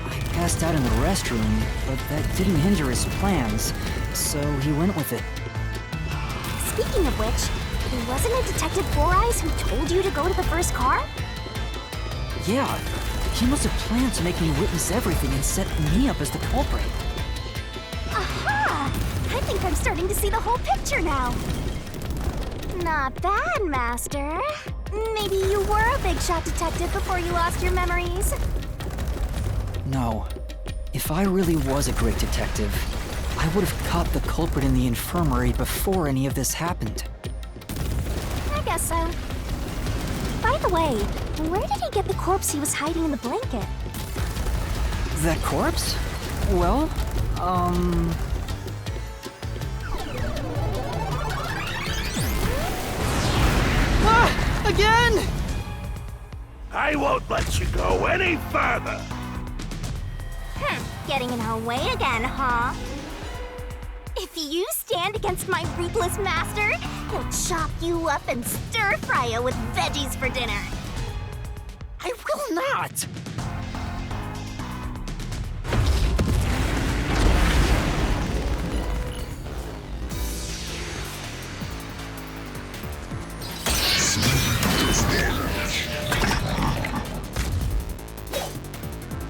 I passed out in the restroom, but that didn't hinder his plans, so he went with it. Speaking of which, wasn't it Detective Four Eyes who told you to go to the first car? Yeah, he must have planned to make me witness everything and set me up as the culprit. Aha! I think I'm starting to see the whole picture now. Not bad, Master. Maybe you were a big shot detective before you lost your memories. No. If I really was a great detective, I would have caught the culprit in the infirmary before any of this happened. I guess so. By the way, where did he get the corpse he was hiding in the blanket? That corpse? Well, Again! I won't let you go any further! Getting in our way again, huh? If you stand against my ruthless master, he'll chop you up and stir-fry you with veggies for dinner. I will not!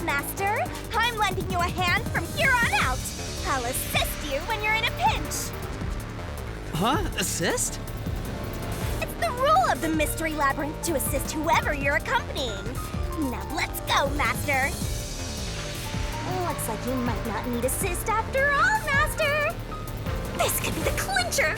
Master, I'm lending you a hand from here on out. I'll assist you when you're in a pinch. Huh? Assist? It's the rule of the Mystery Labyrinth to assist whoever you're accompanying. Now let's go, Master. Looks like you might not need assist after all, Master. This could be the clincher.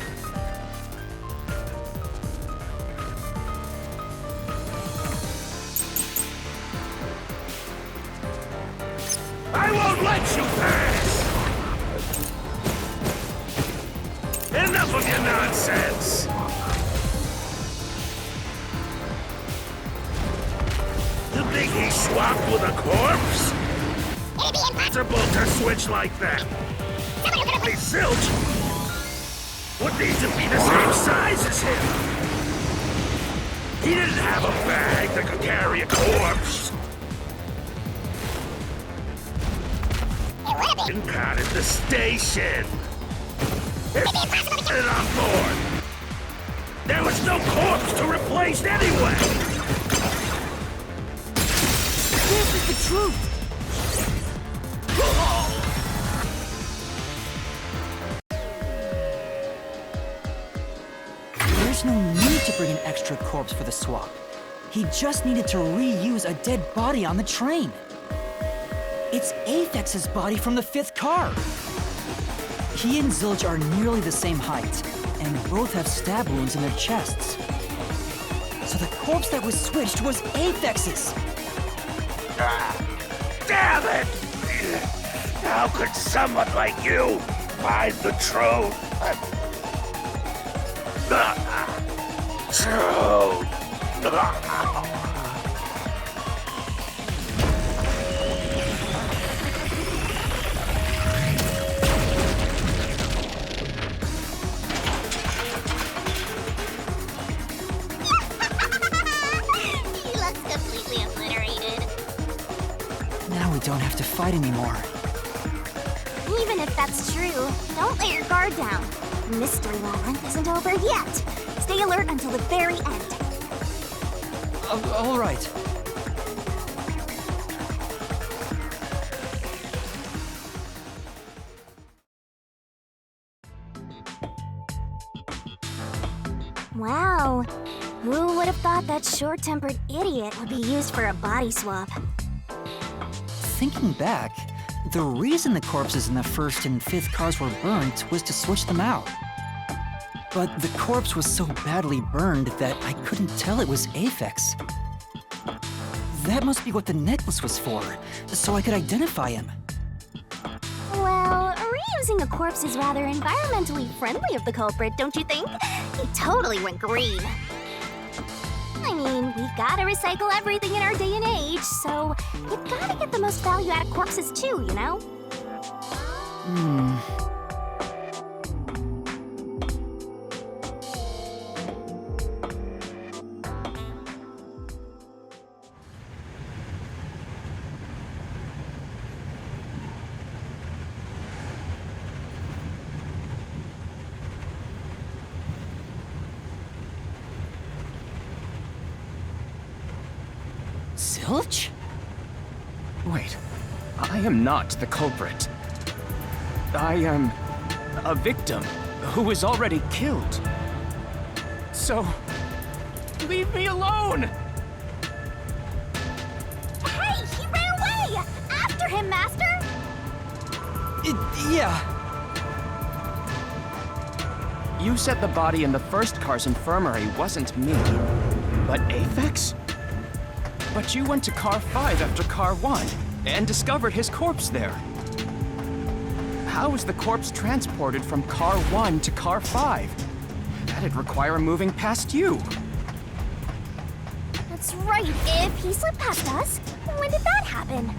I won't let you pass! Enough of your nonsense! You think he swapped with a corpse? It'd be impossible. Impossible to switch like that! Someone who could Hey, Zilch! Would need to be the same size as him! He didn't have a bag that could carry a corpse! It would have been. Been caught at the station! It'd be impossible to Get it on board! There was no corpse to replace anyway! This is the truth! There's no need to bring an extra corpse for the swap. He just needed to reuse a dead body on the train. It's Aphex's body from the 5th car. He and Zilch are nearly the same height, and both have stab wounds in their chests. So the corpse that was switched was Aphex's. Damn it! How could someone like you find the truth? Truth! He looks completely obliterated. Now we don't have to fight anymore. Even if that's true, don't let your guard down. Mystery Labyrinth isn't over yet. Stay alert until the very end. All right. Wow. Who would have thought that short-tempered idiot would be used for a body swap? Thinking back, the reason the corpses in the 1st and 5th cars were burnt was to switch them out. But the corpse was so badly burned that I couldn't tell it was Aphex. That must be what the necklace was for, so I could identify him. Well, reusing a corpse is rather environmentally friendly of the culprit, don't you think? He totally went green. I mean, we've gotta recycle everything in our day and age, so you've gotta get the most value out of corpses too, you know? Zilch? Wait, I am not the culprit. I am a victim who was already killed. So, leave me alone! Hey, he ran away! After him, Master! Yeah. You said the body in the 1st car's infirmary wasn't me, but Aphex? But you went to car 5 after car 1 and discovered his corpse there. How was the corpse transported from car 1 to car 5? That'd require moving past you. That's right. If he slipped past us, when did that happen?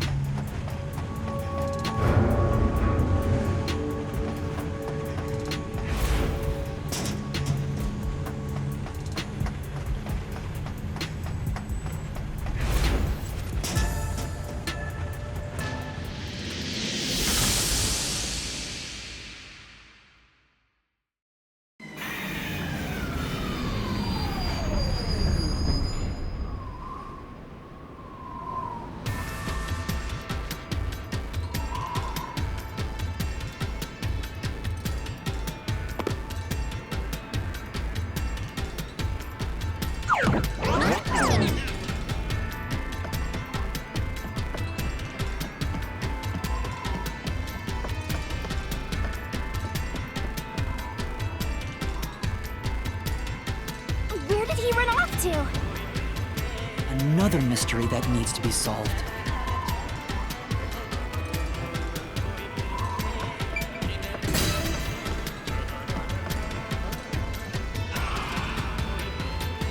another mystery that needs to be solved.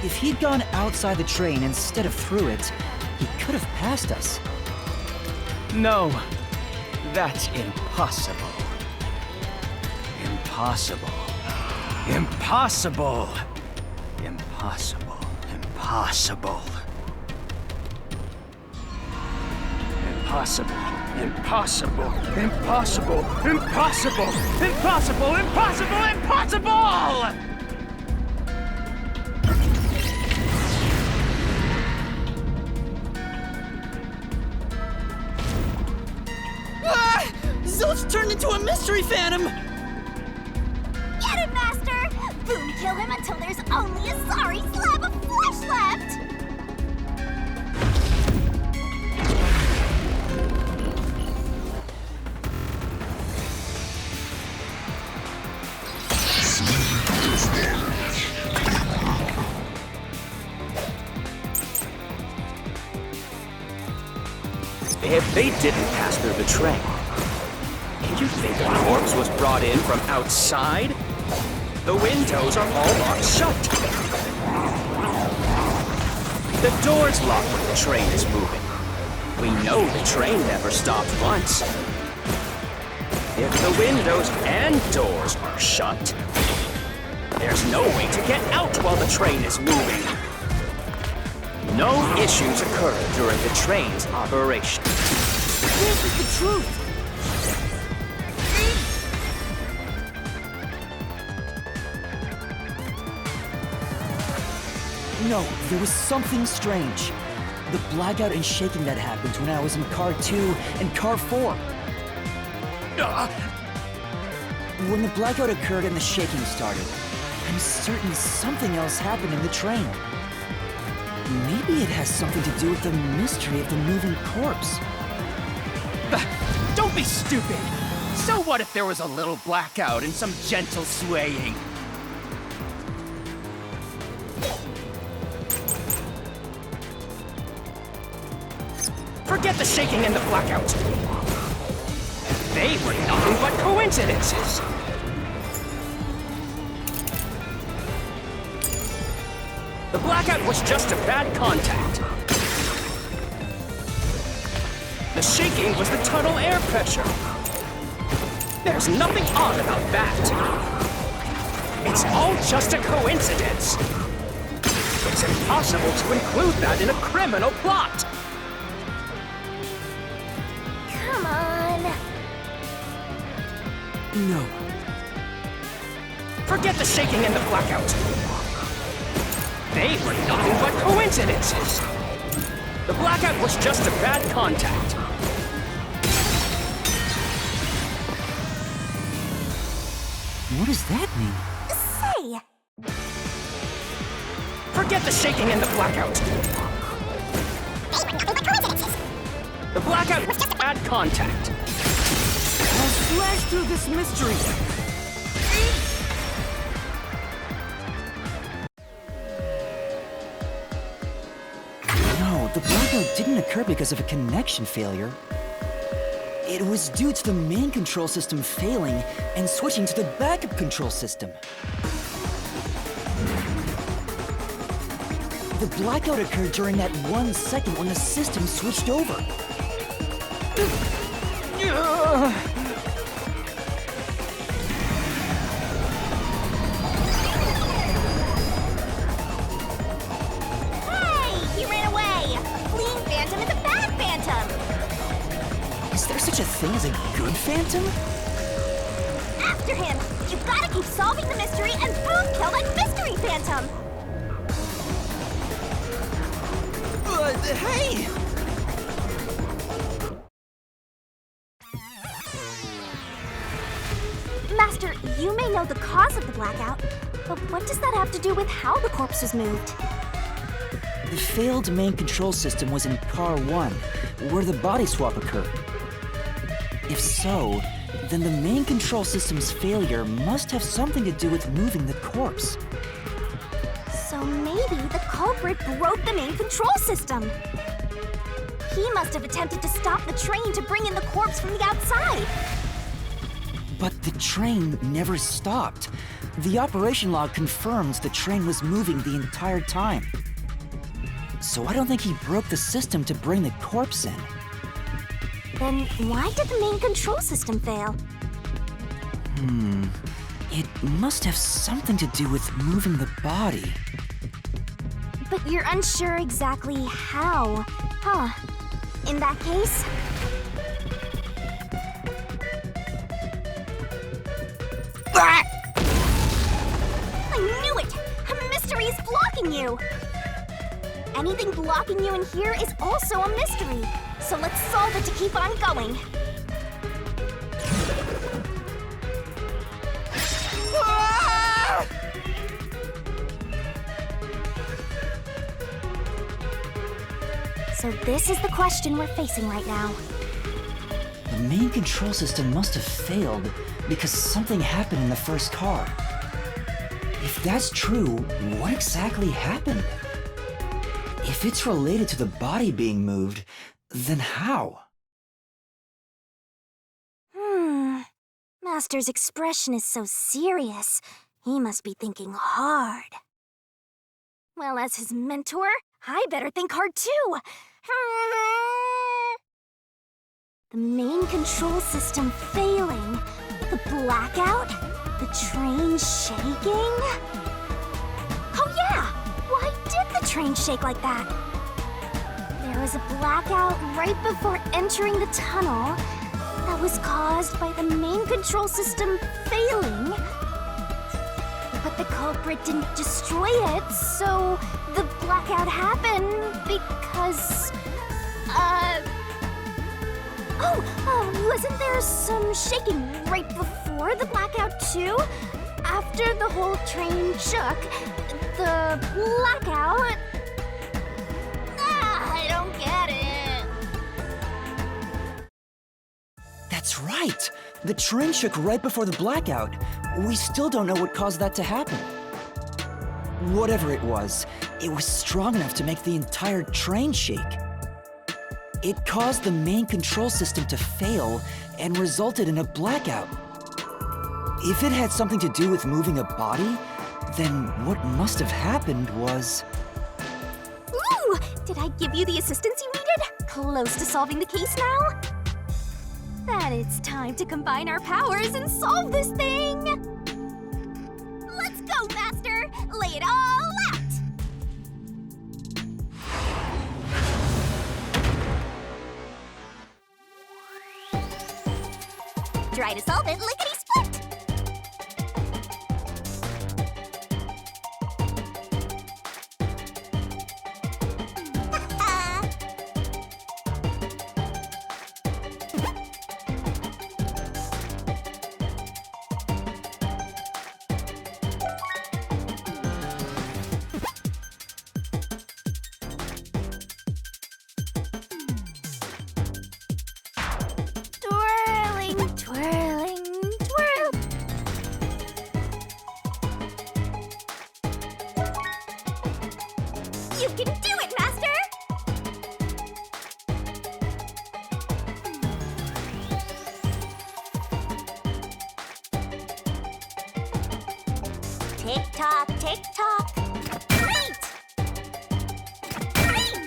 If he'd gone outside the train instead of through it, he could have passed us. No, that's impossible. Impossible. Impossible. Impossible. Impossible. Impossible. Impossible. Impossible. Impossible. Impossible. Impossible. Impossible! Zilch turned into a mystery phantom! Get him, Master! Boom kill him until there's only a sorry slab of flesh left! If they didn't pass through the train, you think a corpse was brought in from outside? The windows are all locked shut. The door's locked when the train is moving. We know the train never stopped once. If the windows and doors are shut, there's no way to get out while the train is moving. No issues occurred during the train's operation. This is the truth! No, there was something strange. The blackout and shaking that happened when I was in Car 2 and Car 4. When the blackout occurred and the shaking started, I'm certain something else happened in the train. Maybe it has something to do with the mystery of the moving corpse. Don't be stupid! So what if there was a little blackout and some gentle swaying? Forget the shaking and the blackout. They were nothing but coincidences. The blackout was just a bad contact. The shaking was the tunnel air pressure. There's nothing odd about that. It's all just a coincidence. It's impossible to include that in a criminal plot. Come on. No. Forget the shaking and the blackout. They were nothing but coincidences. The blackout was just a bad contact. What does that mean? Say, Forget the shaking and the blackout. They were nothing but coincidences. The blackout was just a bad contact. I'll slash through this mystery! No, the blackout didn't occur because of a connection failure. It was due to the main control system failing and switching to the backup control system. The blackout occurred during that 1 second when the system switched over. hey, he ran away! Fleeing Phantom is a bad Phantom! Is there such a thing as a good phantom? After him! You've gotta keep solving the mystery and boom kill that mystery Phantom! Hey! Master, you may know the cause of the blackout, but what does that have to do with how the corpse was moved? The failed main control system was in Car 1, where the body swap occurred. If so, then the main control system's failure must have something to do with moving the corpse. So maybe the culprit broke the main control system. He must have attempted to stop the train to bring in the corpse from the outside. But the train never stopped. The operation log confirms the train was moving the entire time. So I don't think he broke the system to bring the corpse in. Then why did the main control system fail? It must have something to do with moving the body. But you're unsure exactly how, huh? In that case, I knew it! A mystery is blocking you! Anything blocking you in here is also a mystery. So let's solve it to keep on going. So this is the question we're facing right now. The main control system must have failed because something happened in the first car. If that's true, what exactly happened? If it's related to the body being moved, then how? Master's expression is so serious. He must be thinking hard. Well, as his mentor, I better think hard too. The main control system failing, the blackout, the train shaking. Oh yeah! Why did the train shake like that? There was a blackout right before entering the tunnel that was caused by the main control system failing. But the culprit didn't destroy it, so the blackout happened because... wasn't there some shaking right before the blackout too? After the whole train shook, the blackout... I don't get it. That's right! The train shook right before the blackout. We still don't know what caused that to happen. Whatever it was strong enough to make the entire train shake. It caused the main control system to fail and resulted in a blackout. If it had something to do with moving a body, then what must have happened was... Ooh! Did I give you the assistance you needed? Close to solving the case now? Then it's time to combine our powers and solve this thing! Let's go, Master! Lay it all out! Try to solve it lickety-split! Twirling, twirling, twirl. You can do it, Master! Tick-tock, tick-tock. Great! Great!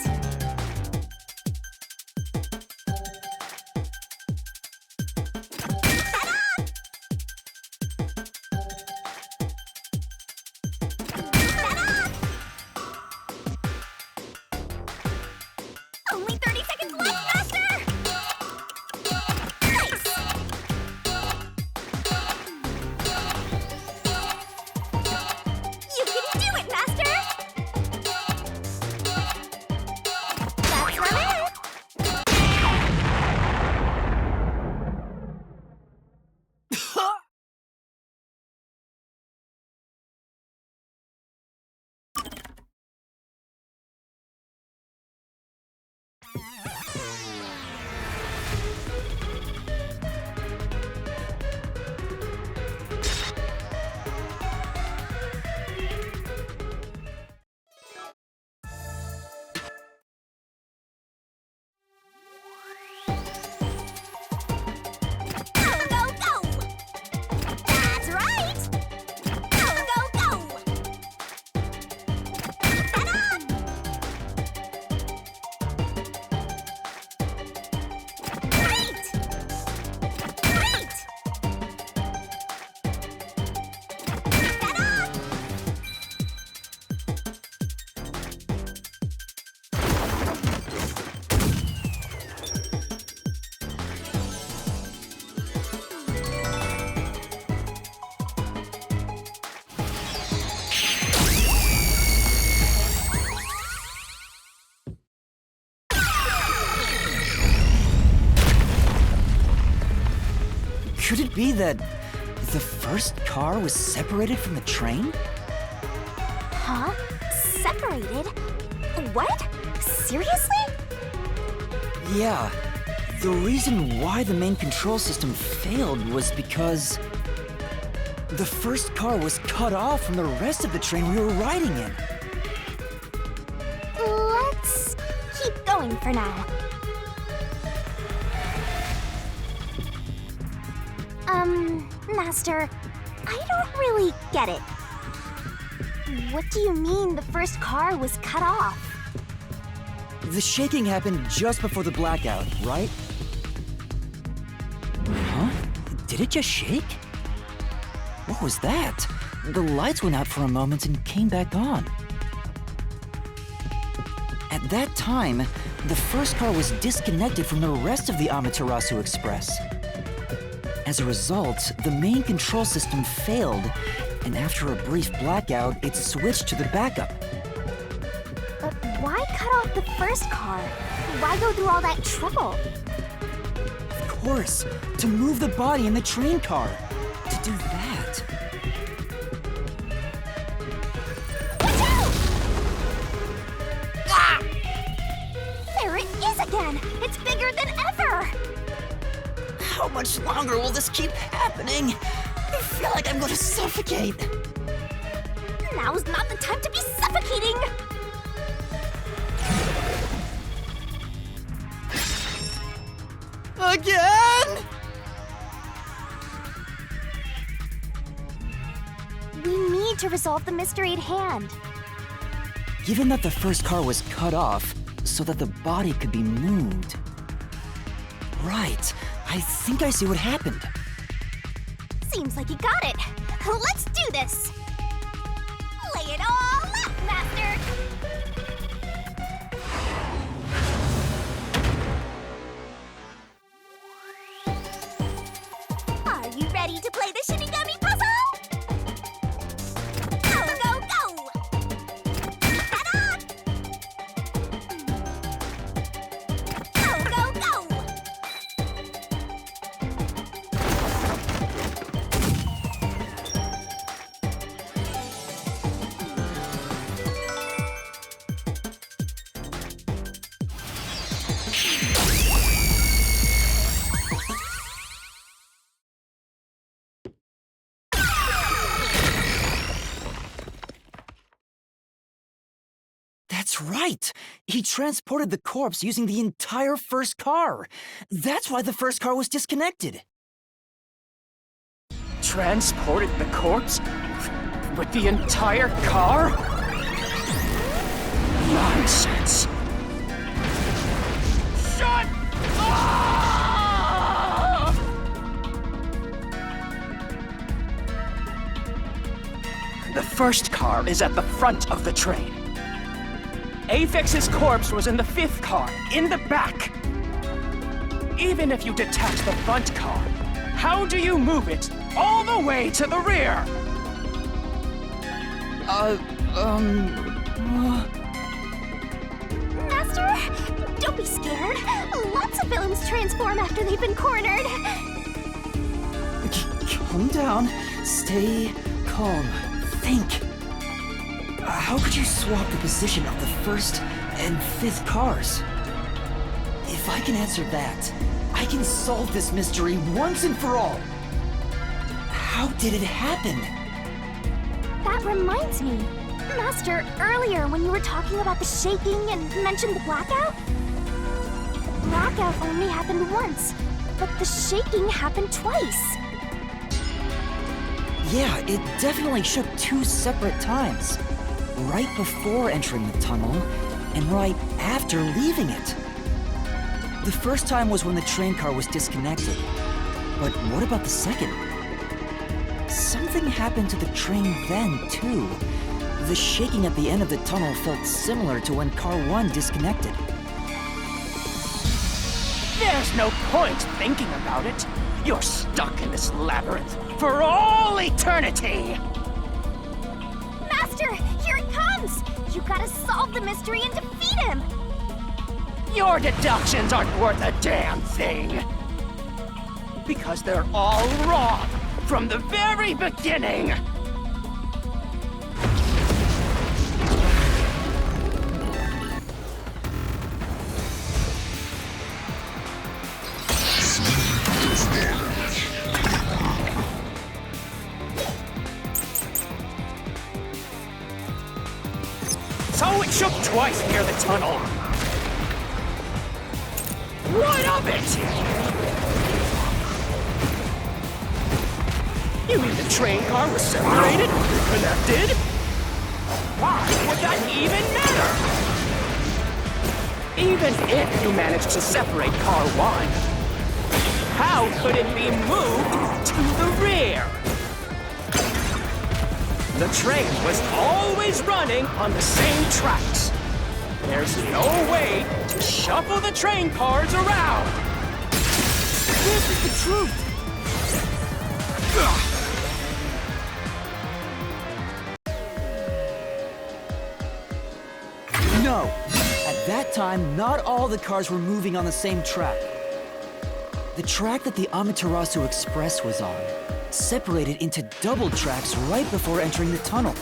Only 30 seconds left, Master! Nice! You can do Could it be that the first car was separated from the train? Huh? Separated? What? Seriously? Yeah. The reason why the main control system failed was because the first car was cut off from the rest of the train we were riding in. Let's keep going for now. Master, I don't really get it. What do you mean the first car was cut off? The shaking happened just before the blackout, right? Huh? Did it just shake? What was that? The lights went out for a moment and came back on. At that time, the first car was disconnected from the rest of the Amaterasu Express. As a result, the main control system failed, and after a brief blackout, it switched to the backup. But why cut off the first car? Why go through all that trouble? Of course, to move the body in the train car. To do that. Watch out! Ah! There it is again! It's bigger than ever! How much longer will this keep happening? I feel like I'm going to suffocate. Now's not the time to be suffocating! Again? We need to resolve the mystery at hand. Given that the first car was cut off so that the body could be moved. Right. I think I see what happened. Seems like you got it. Let's do this! Lay it all out, Master! Are you ready to play the Shinigami puzzle? Go, go, go! Ta-da! Go, go, go! That's right! He transported the corpse using the entire first car. That's why the first car was disconnected. Transported the corpse? With the entire car? Nonsense. Shut up! The first car is at the front of the train. Aphex's corpse was in the fifth car, in the back. Even if you detach the front car, how do you move it all the way to the rear? Master, don't be scared. Lots of villains transform after they've been cornered. Calm down. Stay calm. Think. How could you swap the position of the first and fifth cars? If I can answer that, I can solve this mystery once and for all. How did it happen? That reminds me. Master, earlier when you were talking about the shaking and mentioned the blackout? The blackout only happened once, but the shaking happened twice. Yeah, it definitely shook two separate times. Right before entering the tunnel, and right after leaving it. The first time was when the train car was disconnected. But what about the second? Something happened to the train then, too. The shaking at the end of the tunnel felt similar to when Car 1 disconnected. There's no point thinking about it. You're stuck in this labyrinth for all eternity! Master, here it comes! You gotta solve the mystery and defeat him! Your deductions aren't worth a damn thing! Because they're all wrong from the very beginning! So it shook twice near the tunnel. What of it? You mean the train car was separated, connected? Why would that even matter? Even if you managed to separate car 1, how could it be moved to the rear? The train was always running on the same tracks. There's no way to shuffle the train cars around. This is the truth! No! At that time, not all the cars were moving on the same track. The track that the Amaterasu Express was on separated into double tracks right before entering the tunnel.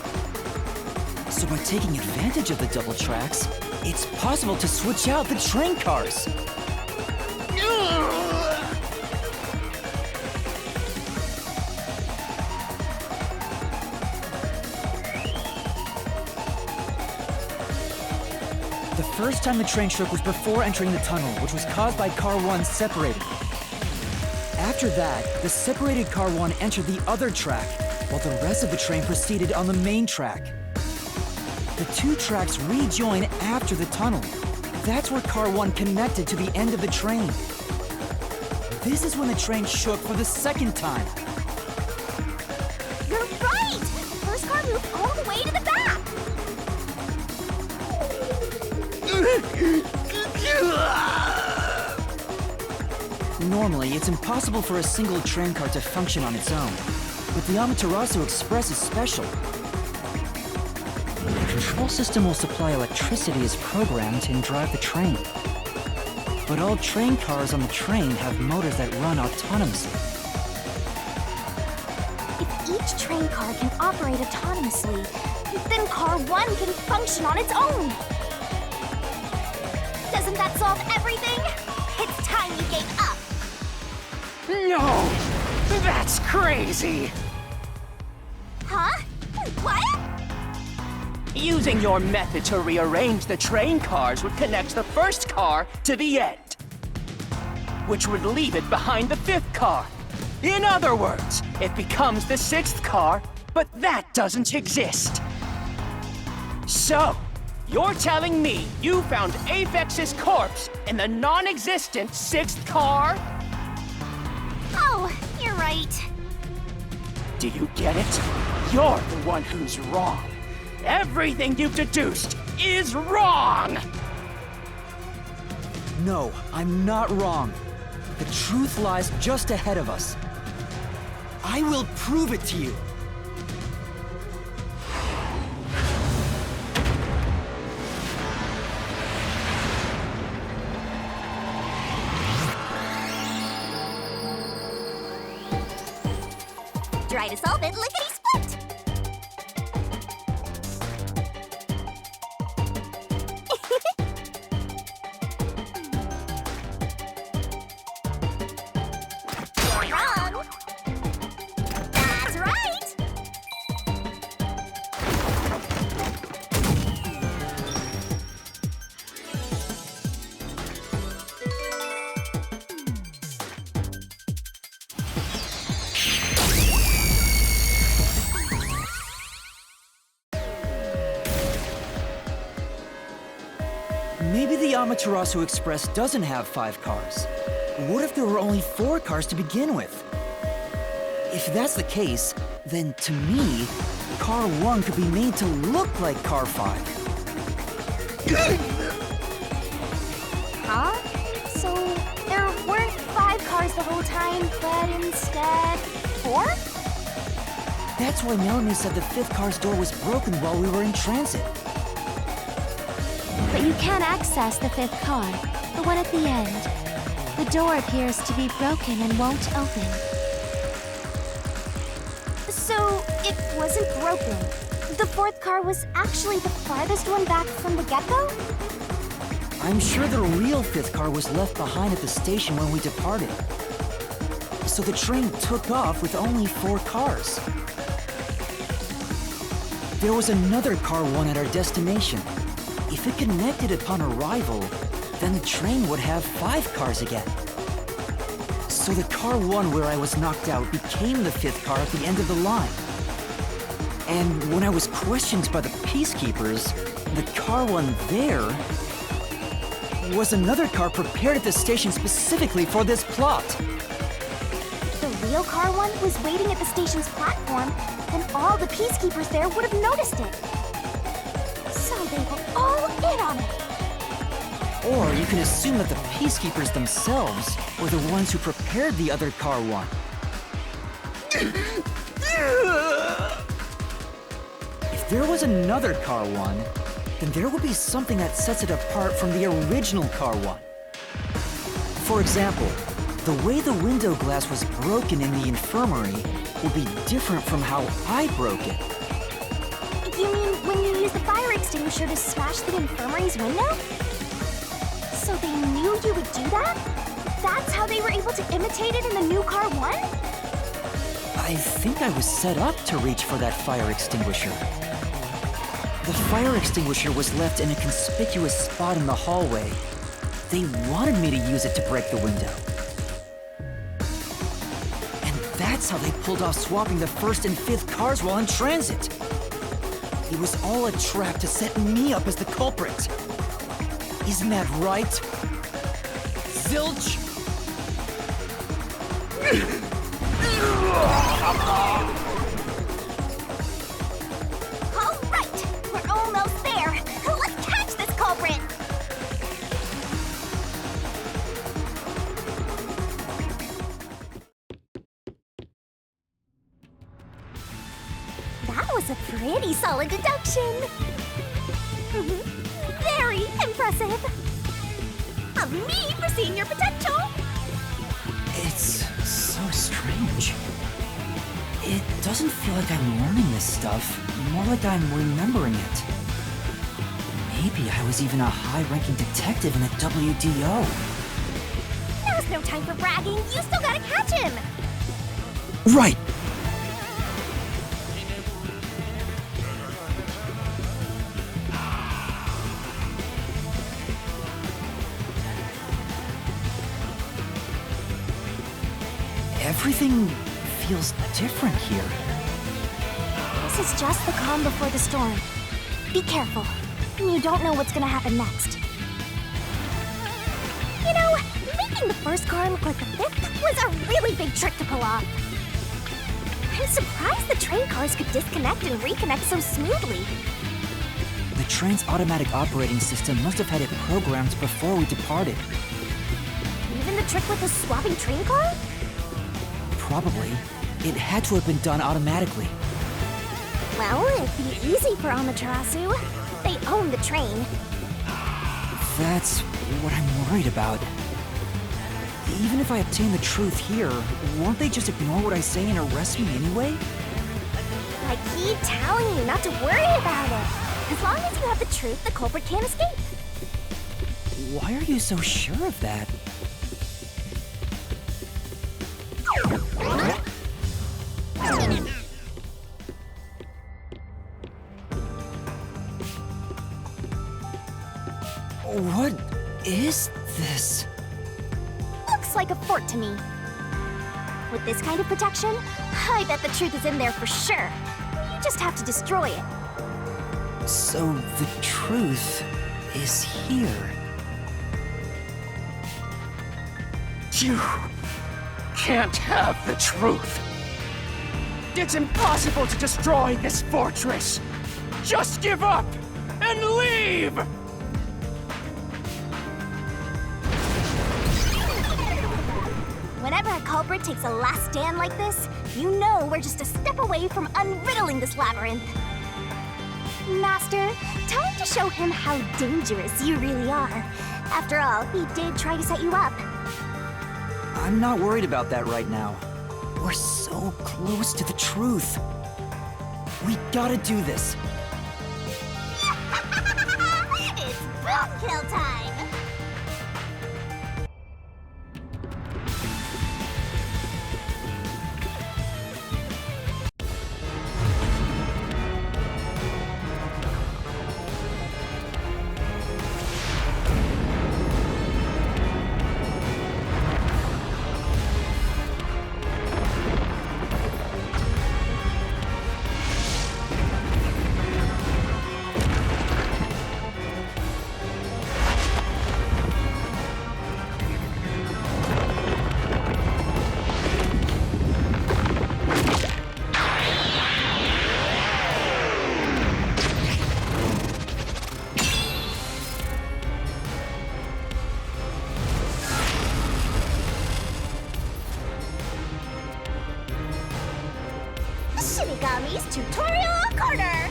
So by taking advantage of the double tracks, it's possible to switch out the train cars. The first time the train shook was before entering the tunnel, which was caused by car 1 separating. After that, the separated car 1 entered the other track, while the rest of the train proceeded on the main track. The two tracks rejoin after the tunnel. That's where car 1 connected to the end of the train. This is when the train shook for the second time. You're right! The first car moved all the way to the back! Normally, it's impossible for a single train car to function on its own. But the Amaterasu Express is special. The control system will supply electricity as programmed and drive the train. But all train cars on the train have motors that run autonomously. If each train car can operate autonomously, then car 1 can function on its own! Doesn't that solve everything? It's time you gave up! No! That's crazy! Huh? What? Using your method to rearrange the train cars would connect the first car to the end, which would leave it behind the 5th car. In other words, it becomes the 6th car, but that doesn't exist. So, you're telling me you found Aphex's corpse in the non-existent 6th car? Oh, you're right. Do you get it? You're the one who's wrong. Everything you've deduced is wrong! No, I'm not wrong. The truth lies just ahead of us. I will prove it to you. Try to solve it lickety-split! You're wrong! That's right! Maybe the Amaterasu Express doesn't have 5 cars. What if there were only 4 cars to begin with? If that's the case, then to me, car 1 could be made to look like car 5. Huh? So, there weren't 5 cars the whole time, but instead 4? That's why Melanie said the 5th car's door was broken while we were in transit. But you can't access the 5th car, the one at the end. The door appears to be broken and won't open. So, it wasn't broken. The fourth car was actually the farthest one back from the get-go? I'm sure the real fifth car was left behind at the station when we departed. So the train took off with only 4 cars. There was another car 1 at our destination. If it connected upon arrival, then the train would have 5 cars again. So the car 1 where I was knocked out became the 5th car at the end of the line. And when I was questioned by the peacekeepers, the car 1 there was another car prepared at the station specifically for this plot. The real car 1 was waiting at the station's platform, and all the peacekeepers there would have noticed it. So they were all in on it. Or you can assume that the peacekeepers themselves were the ones who prepared the other car 1. If there was another car 1, then there would be something that sets it apart from the original car 1. For example, the way the window glass was broken in the infirmary would be different from how I broke it. You mean when you used the fire extinguisher to smash the infirmary's window? So they knew you would do that? That's how they were able to imitate it in the new car 1? I think I was set up to reach for that fire extinguisher. The fire extinguisher was left in a conspicuous spot in the hallway. They wanted me to use it to break the window. And that's how they pulled off swapping the 1st and 5th cars while in transit. It was all a trap to set me up as the culprit. Isn't that right? Zilch? All right, we're almost there. Let's catch this culprit. That was a pretty solid deduction. Very impressive. Of me for seeing your potential. It's so strange. It doesn't feel like I'm learning this stuff, more like I'm remembering it. Maybe I was even a high-ranking detective in the WDO. Now's no time for bragging. You still gotta catch him. Right! Everything feels different here. This is just the calm before the storm. Be careful. You don't know what's gonna happen next. You know, making the first car look like the 5th was a really big trick to pull off. I'm surprised the train cars could disconnect and reconnect so smoothly. The train's automatic operating system must have had it programmed before we departed. Even the trick with the swapping train car? Probably. It had to have been done automatically. Well, it'd be easy for Amaterasu. They own the train. That's what I'm worried about. Even if I obtain the truth here, won't they just ignore what I say and arrest me anyway? I keep telling you not to worry about it. As long as you have the truth, the culprit can't escape. Why are you so sure of that? What is this? Looks like a fort to me. With this kind of protection, I bet the truth is in there for sure. You just have to destroy it. So the truth is here. You can't have the truth. It's impossible to destroy this fortress. Just give up and leave! Whenever a culprit takes a last stand like this, you know we're just a step away from unriddling this labyrinth. Master, time to show him how dangerous you really are. After all, he did try to set you up. I'm not worried about that right now. We're so close to the truth. We gotta do this. It's boom kill time! Shinigami's Tutorial Corner!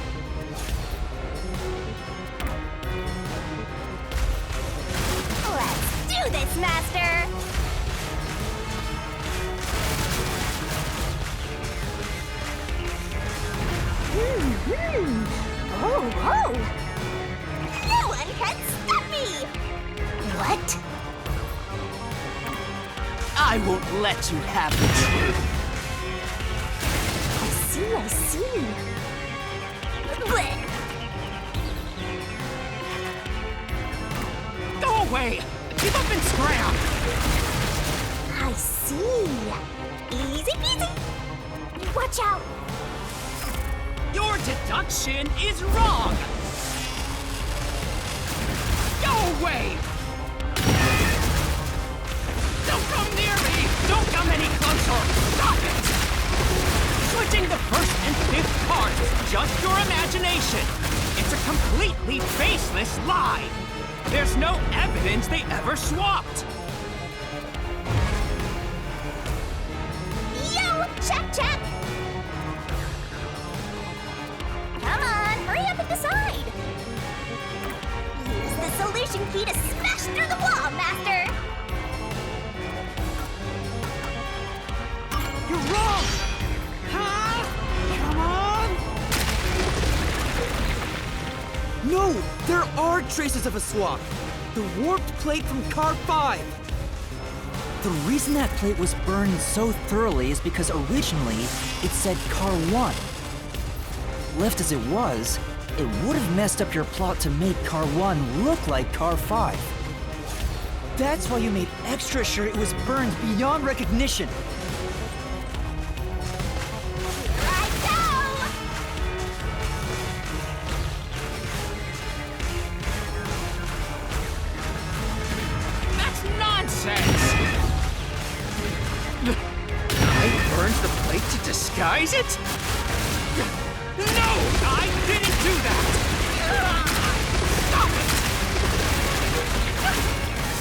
Let's do this, Master! Oh, oh! No one can stop me! What? I won't let you have the truth. I see. Blech. Go away! Give up and scram! I see. Easy peasy. Watch out. Your deduction is wrong! Go away! Don't come near me! Don't come any closer! Stop it! Switching the first and fifth cards is just your imagination. It's a completely baseless lie. There's no evidence they ever swapped. Yo, check! Come on, hurry up and decide. Use the solution key to smash through the wall, Master. You're wrong! Huh? Come on! No! There are traces of a swap! The warped plate from Car 5! The reason that plate was burned so thoroughly is because originally it said Car 1. Left as it was, it would have messed up your plot to make Car 1 look like Car 5. That's why you made extra sure it was burned beyond recognition. Here I go! That's nonsense! I burned the plate to disguise it? No! I didn't do that! Stop it!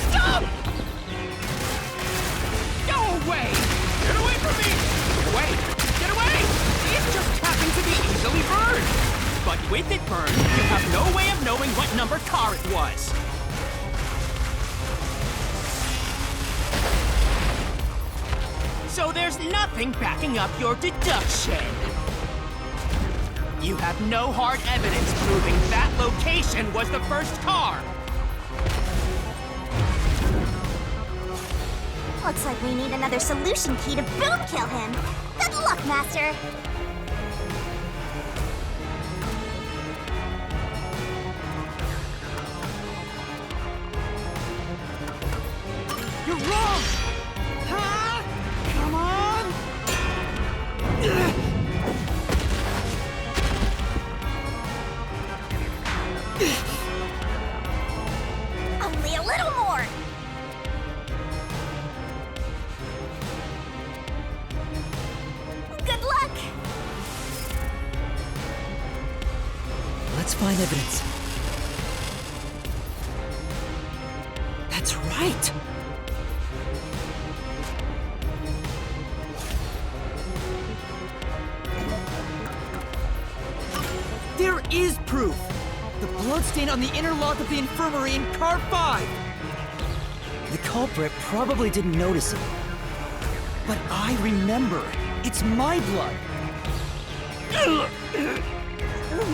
Stop! Go away! Get away from me! Get away! Get away! It just happened to be easily burned! But with it burned, you have no way of knowing what number car it was. So there's nothing backing up your deduction. You have no hard evidence proving that location was the first car. Looks like we need another solution key to boom kill him. Good luck, Master. You're wrong! Huh? Come on! Only a little more. Good luck. Let's find evidence. That's right! There is proof! The bloodstain on the inner lock of the infirmary in Car 5! The culprit probably didn't notice it, But I remember. It's my blood.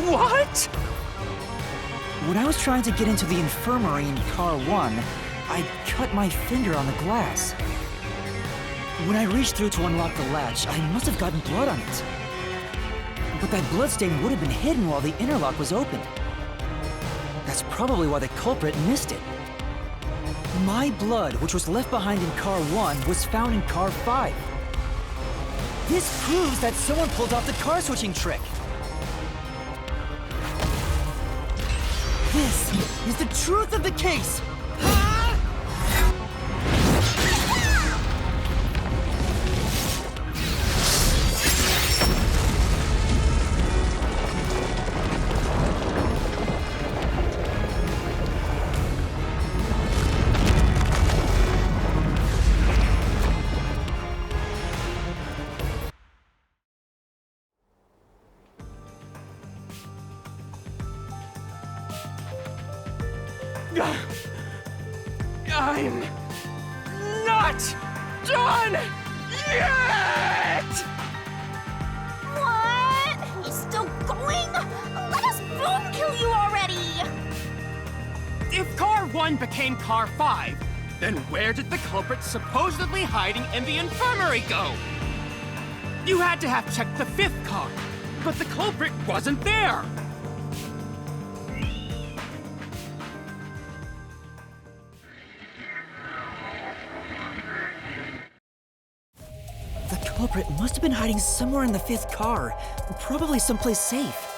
What? When I was trying to get into the infirmary in Car 1, I cut my finger on the glass. When I reached through to unlock the latch, I must have gotten blood on it. But that bloodstain would have been hidden while the interlock was open. That's probably why the culprit missed it. My blood, which was left behind in Car 1, was found in Car 5. This proves that someone pulled off the car switching trick. This is the truth of the case! I'm not done yet! What? He's still going? Let us boom kill you already! If Car 1 became Car 5, then where did the culprit supposedly hiding in the infirmary go? You had to have checked the 5th car, but the culprit wasn't there! The culprit must have been hiding somewhere in the 5th car, probably someplace safe.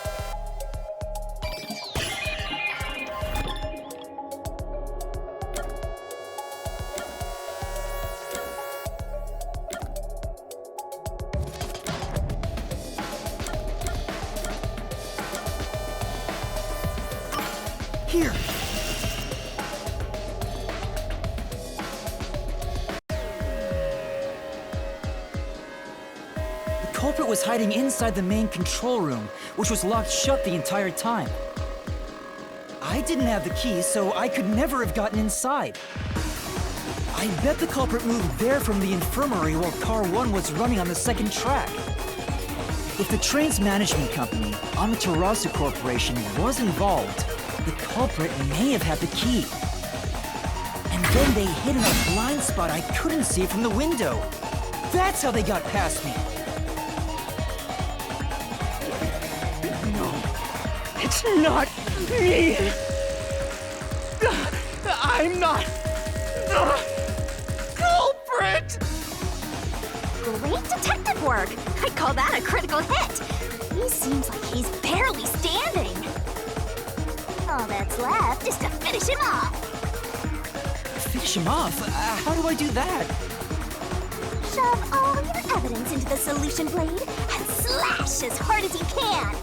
Here! The culprit was hiding inside the main control room, which was locked shut the entire time. I didn't have the key, so I could never have gotten inside. I bet the culprit moved there from the infirmary while Car 1 was running on the 2nd track. If the train's management company, Amaterasu Corporation, was involved, the culprit may have had the key. And then they hid in a blind spot I couldn't see from the window. That's how they got past me. No, it's not me! I'm not the culprit! Great detective work! I call that a critical hit! He seems like he's barely standing. All that's left is to finish him off. Finish him off? How do I do that? Shove all your evidence into the solution blade and slash as hard as you can.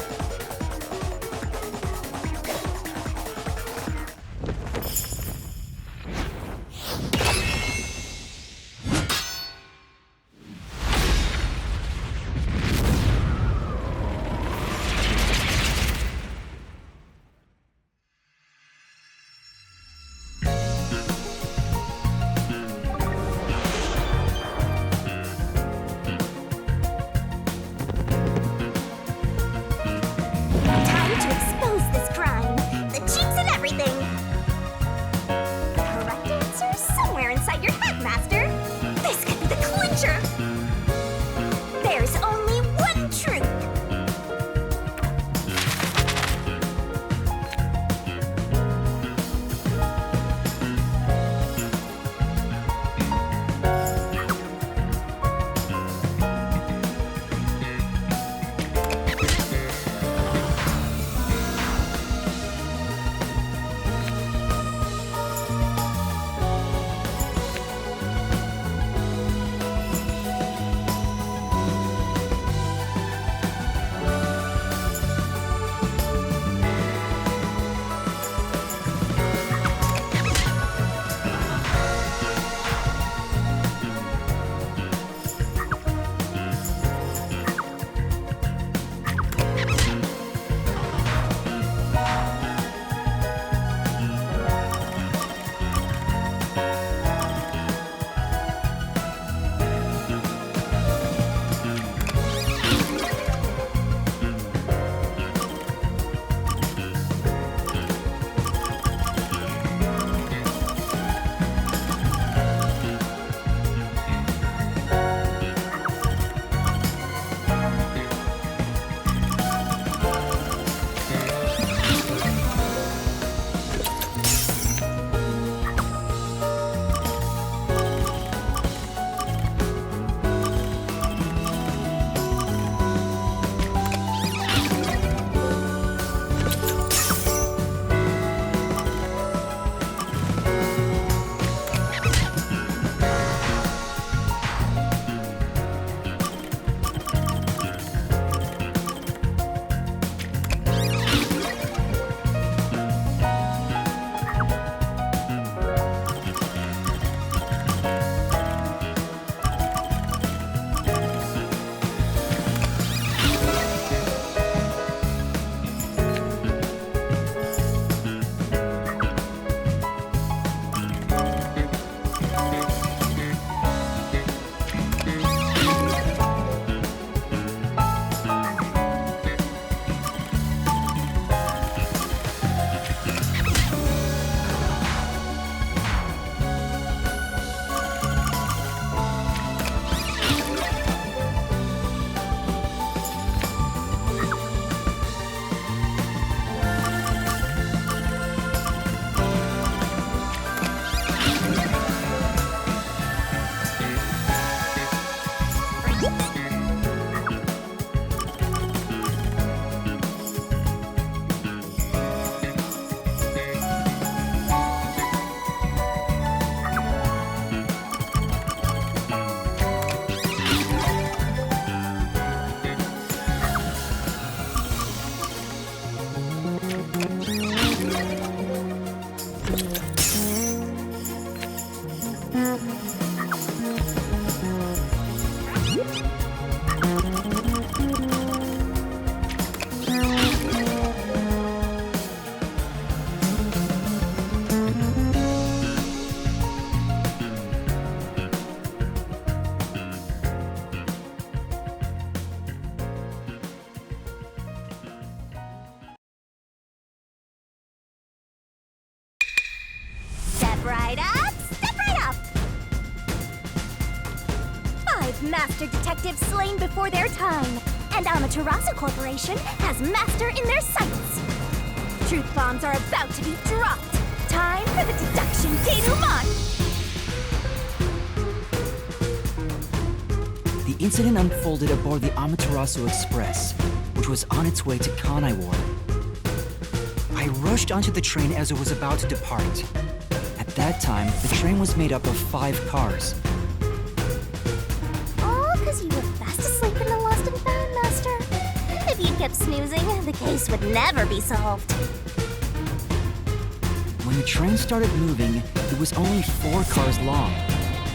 right up, step right up! 5 master detectives slain before their time, and Amaterasu Corporation has master in their sights. Truth bombs are about to be dropped. Time for the deduction denouement! The incident unfolded aboard the Amaterasu Express, which was on its way to Kanaiwar. I rushed onto the train as it was about to depart. At that time, the train was made up of 5 cars. All because you were fast asleep in the lost and found, Master. If you kept snoozing, the case would never be solved. When the train started moving, it was only 4 cars long.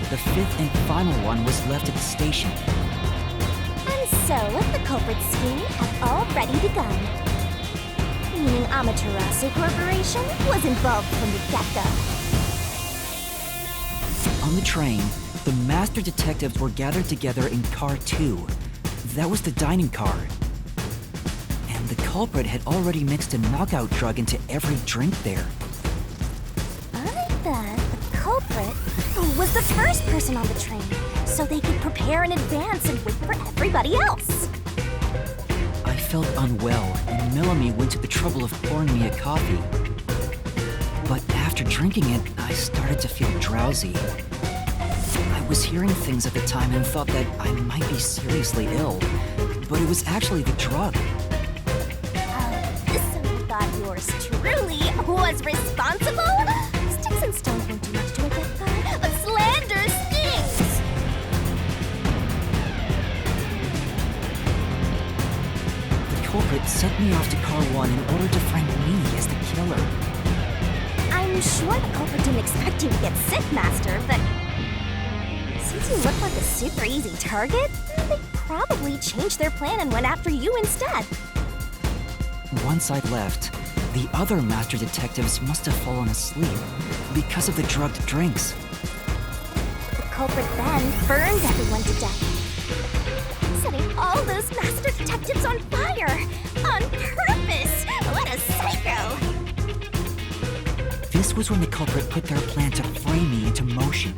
The 5th and final one was left at the station. And so, the culprit scheme had already begun. Meaning Amaterasu Corporation was involved from the get-go. On the train, the master detectives were gathered together in car 2. That was the dining car. And the culprit had already mixed a knockout drug into every drink there. I bet the culprit was the first person on the train, so they could prepare in advance and wait for everybody else. I felt unwell, and Melanie went to the trouble of pouring me a coffee. But after drinking it, I started to feel drowsy. I was hearing things at the time and thought that I might be seriously ill, but it was actually the drug. So you thought yours truly was responsible? Sticks and stones won't do much to a dead guy, but slander stings! The culprit sent me off to car 1 in order to frame me as the killer. I'm sure the culprit didn't expect you to get sick, Master, but since you look like a super easy target, they probably changed their plan and went after you instead. Once I'd left, the other master detectives must have fallen asleep because of the drugged drinks. The culprit then burned everyone to death, setting all those master detectives on fire! On purpose! What a psycho! This was when the culprit put their plan to frame me into motion.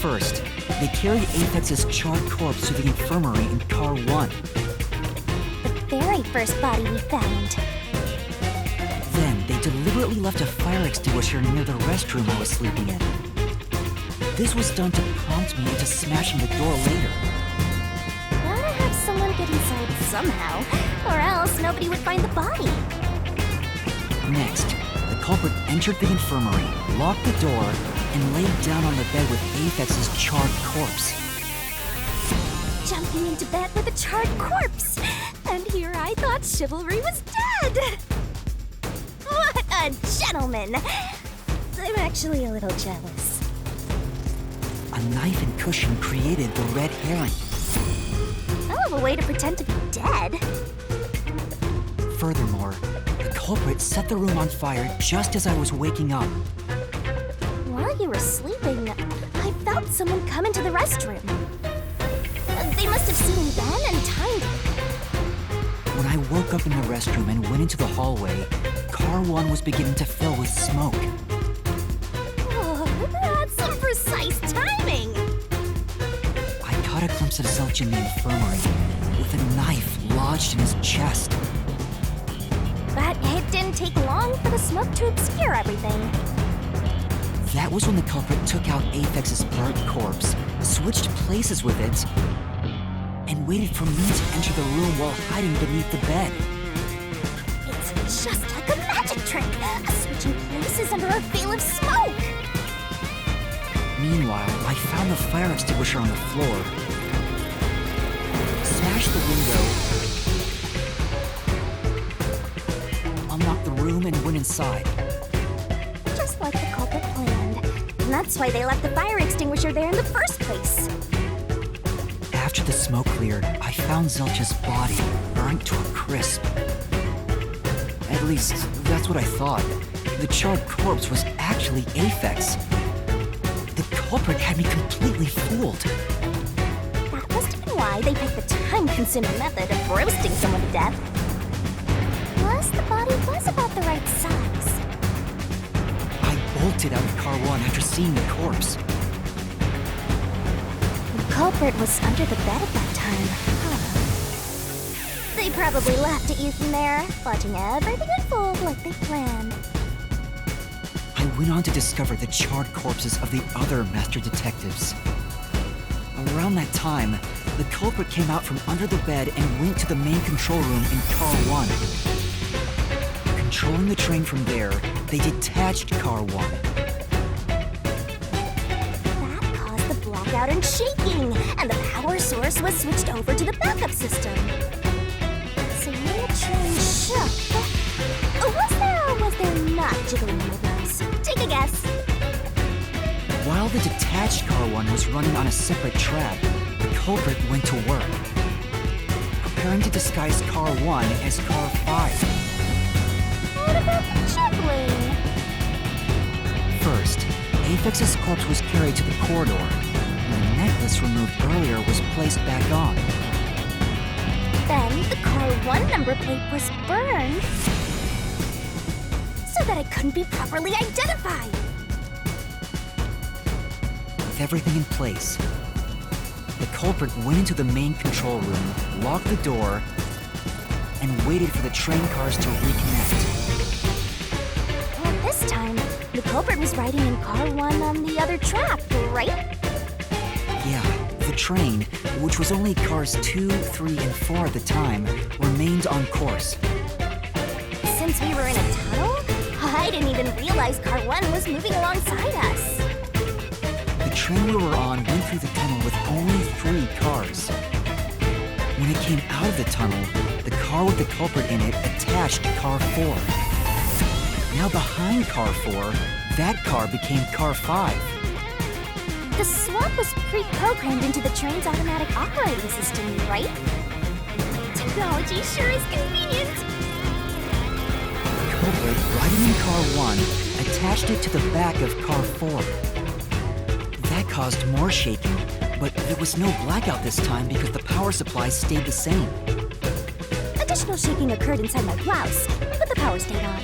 First, they carried Aphex's charred corpse to the infirmary in car 1. The very first body we found. Then, they deliberately left a fire extinguisher near the restroom I was sleeping in. This was done to prompt me into smashing the door later. Gotta have someone get inside somehow, or else nobody would find the body. Next, the culprit entered the infirmary, locked the door, and laid down on the bed with Aphex's charred corpse. Jumping into bed with a charred corpse! And here I thought chivalry was dead! What a gentleman! I'm actually a little jealous. A knife and cushion created the red herring. Hell of a way to pretend to be dead. Furthermore, the culprit set the room on fire just as I was waking up. While you were sleeping, I felt someone come into the restroom. They must have seen me then and timed it. When I woke up in the restroom and went into the hallway, car 1 was beginning to fill with smoke. Oh, that's some precise timing! I caught a glimpse of Zelch in the infirmary, with a knife lodged in his chest. But it didn't take long for the smoke to obscure everything. That was when the culprit took out Aphex's burnt corpse, switched places with it, and waited for me to enter the room while hiding beneath the bed. It's just like a magic trick, switching places under a veil of smoke. Meanwhile, I found the fire extinguisher on the floor, smashed the window, unlocked the room, and went inside. Just like the culprit planned. And that's why they left the fire extinguisher there in the first place. After the smoke cleared, I found Zelch's body, burnt to a crisp. At least, that's what I thought. The charred corpse was actually Aphex. The culprit had me completely fooled. That must have been why they picked the time-consuming method of roasting someone to death. Plus, the body was about the right size. I bolted out of car 1 after seeing the corpse. The culprit was under the bed at that time, huh? They probably laughed at you from there, watching everything unfold like they planned. I went on to discover the charred corpses of the other master detectives. Around that time, the culprit came out from under the bed and went to the main control room in car 1. Controlling the train from there, they detached car 1. That caused the blackout and shaking, and the power source was switched over to the backup system. So when the train shook, was there or was there not jiggling windows? Take a guess. While the detached car 1 was running on a separate track, the culprit went to work, preparing to disguise car 1 as car 5. What about the jiggling? First, Apex's corpse was carried to the corridor, and the necklace removed earlier was placed back on. Then the car 1 number plate was burned so that it couldn't be properly identified. With everything in place, the culprit went into the main control room, locked the door, and waited for the train cars to reconnect. Well, this time, the culprit was riding in car 1 on the other track, right? Yeah, the train, which was only cars 2, 3, and 4 at the time, remained on course. Since we were in a tunnel, I didn't even realize car 1 was moving alongside us. The train we were on went through the tunnel with only 3 cars. When it came out of the tunnel, the car with the culprit in it attached car 4. Now behind car 4, that car became car 5. The swap was pre-programmed into the train's automatic operating system, right? Technology sure is convenient. The culprit, riding in car 1, attached it to the back of car 4. That caused more shaking, but there was no blackout this time because the power supply stayed the same. Additional shaking occurred inside my blouse, but the power stayed on.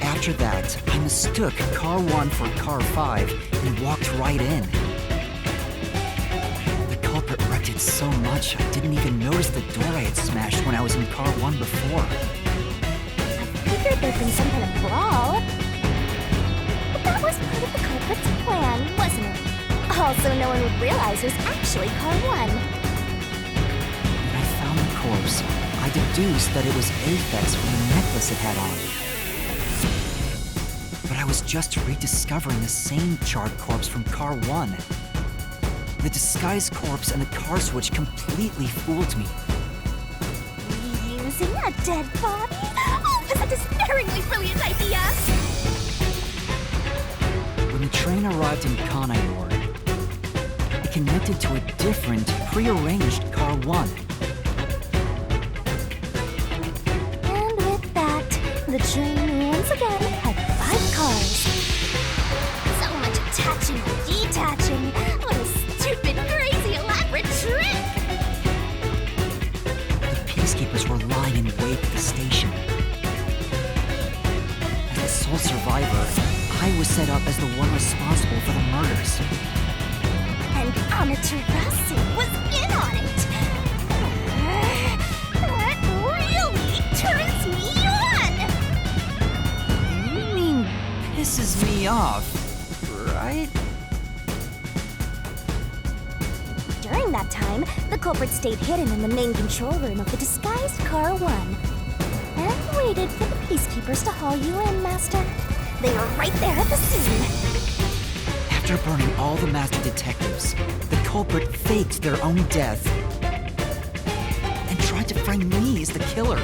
After that, I mistook car 1 for car 5 and walked right in. The culprit wrecked it so much I didn't even notice the door I had smashed when I was in car 1 before. I figured there'd been some kind of brawl. But that was part of the culprit's plan, wasn't it? Also, no one would realize it was actually car 1. When I found the corpse, I deduced that it was Aphex from the necklace it had on. But I was just rediscovering the same charred corpse from car 1. The disguised corpse and the car switch completely fooled me. Reusing a dead body? Oh, that's a despairingly brilliant idea! When the train arrived in Kanayor, it connected to a different, prearranged car 1. And with that, the train once again had 5 cars. So much attaching and detaching. What a stupid, crazy, elaborate trick! The peacekeepers were lying in wait at the station. As the sole survivor, I was set up as the one responsible for the murders. And Amaterasu was in on it! That really turns me on! You mean pisses me off, right? During that time, the culprit stayed hidden in the main control room of the disguised car 1 and waited for the peacekeepers to haul you in, Master. They were right there at the scene. After burning all the master detectives, the culprit faked their own death and tried to frame me as the killer.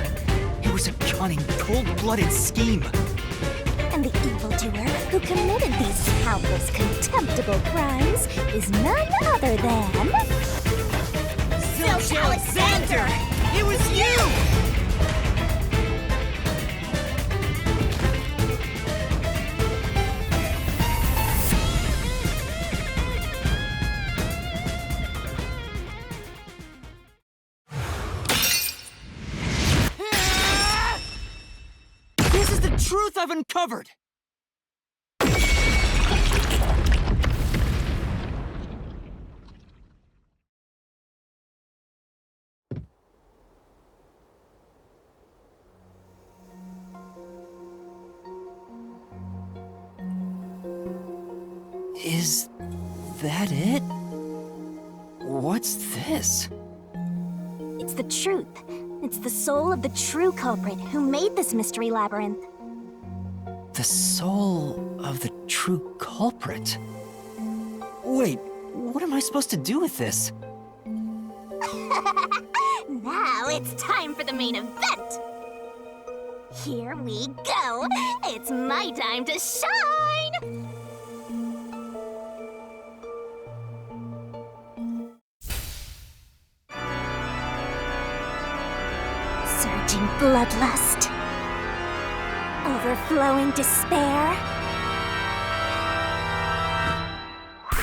It was a cunning, cold-blooded scheme. And the evildoer who committed these countless contemptible crimes is none other than... Zilch Alexander! It was you! This is the truth I've uncovered! Is that it? What's this? It's the truth. It's the soul of the true culprit who made this mystery labyrinth. The soul of the true culprit? Wait, what am I supposed to do with this? Now it's time for the main event! Here we go! It's my time to shine! Surging bloodlust. Overflowing despair.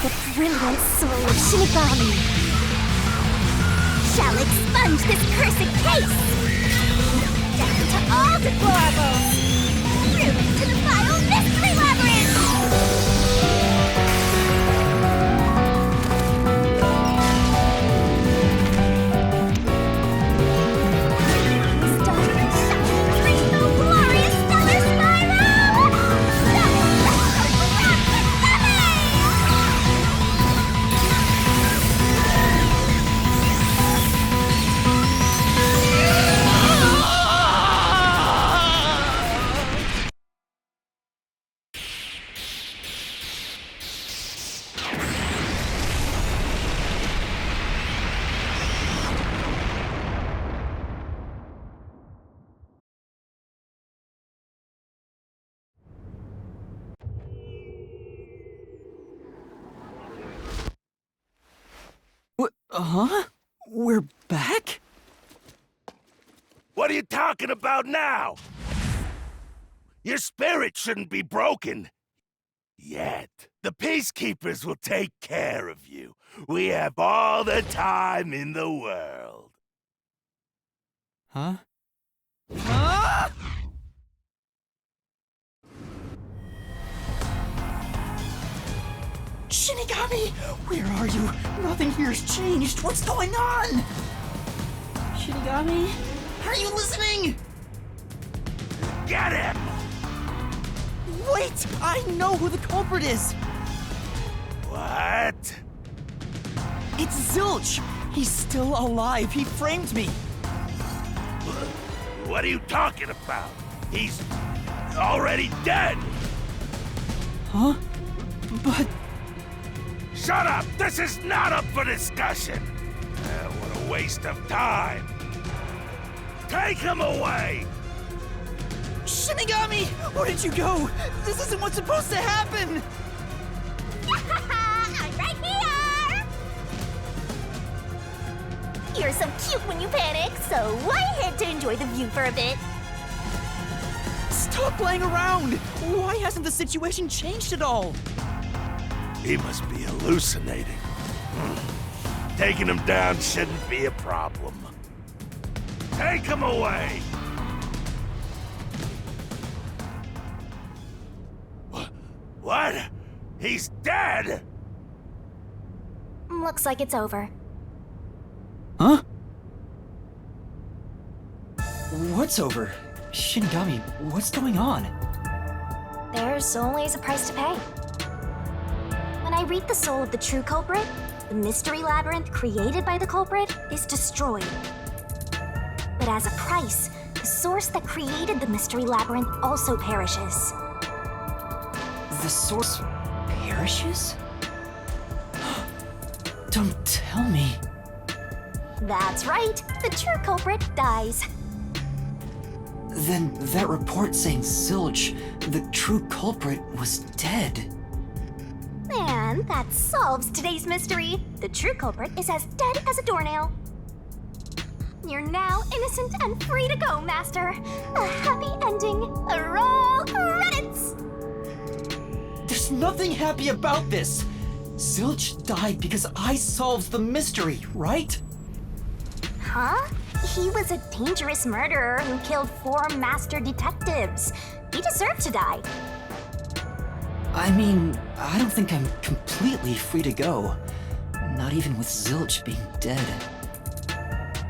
The brilliant soul of Shinigami shall expunge this cursed case! Death to all deplorables! Through to the vile mystery labyrinth! Starting shining crystal glorious stellar spiral! Huh? We're back? What are you talking about now? Your spirit shouldn't be broken. Yet. The Peacekeepers will take care of you. We have all the time in the world. Huh? Ah! Shinigami! Where are you? Nothing here's changed. What's going on? Shinigami? Are you listening? Get him! Wait! I know who the culprit is! What? It's Zilch! He's still alive. He framed me. What are you talking about? He's already dead! Huh? But... Shut up! This is not up for discussion! What a waste of time! Take him away! Shinigami! Where did you go? This isn't what's supposed to happen! I'm right here! You're so cute when you panic, so I had to enjoy the view for a bit. Stop playing around! Why hasn't the situation changed at all? He must be hallucinating. Taking him down shouldn't be a problem. Take him away! What? He's dead? Looks like it's over. Huh? What's over? Shinigami, what's going on? There's always a price to pay. When I read the soul of the true culprit, the mystery labyrinth created by the culprit is destroyed. But as a price, the source that created the mystery labyrinth also perishes. The source perishes? Don't tell me. That's right, the true culprit dies. Then that report saying Zilch, the true culprit, was dead. And that solves today's mystery. The true culprit is as dead as a doornail. You're now innocent and free to go, Master. A happy ending. Roll credits! There's nothing happy about this. Zilch died because I solved the mystery, right? Huh? He was a dangerous murderer who killed 4 master detectives. He deserved to die. I mean, I don't think I'm completely free to go. Not even with Zilch being dead.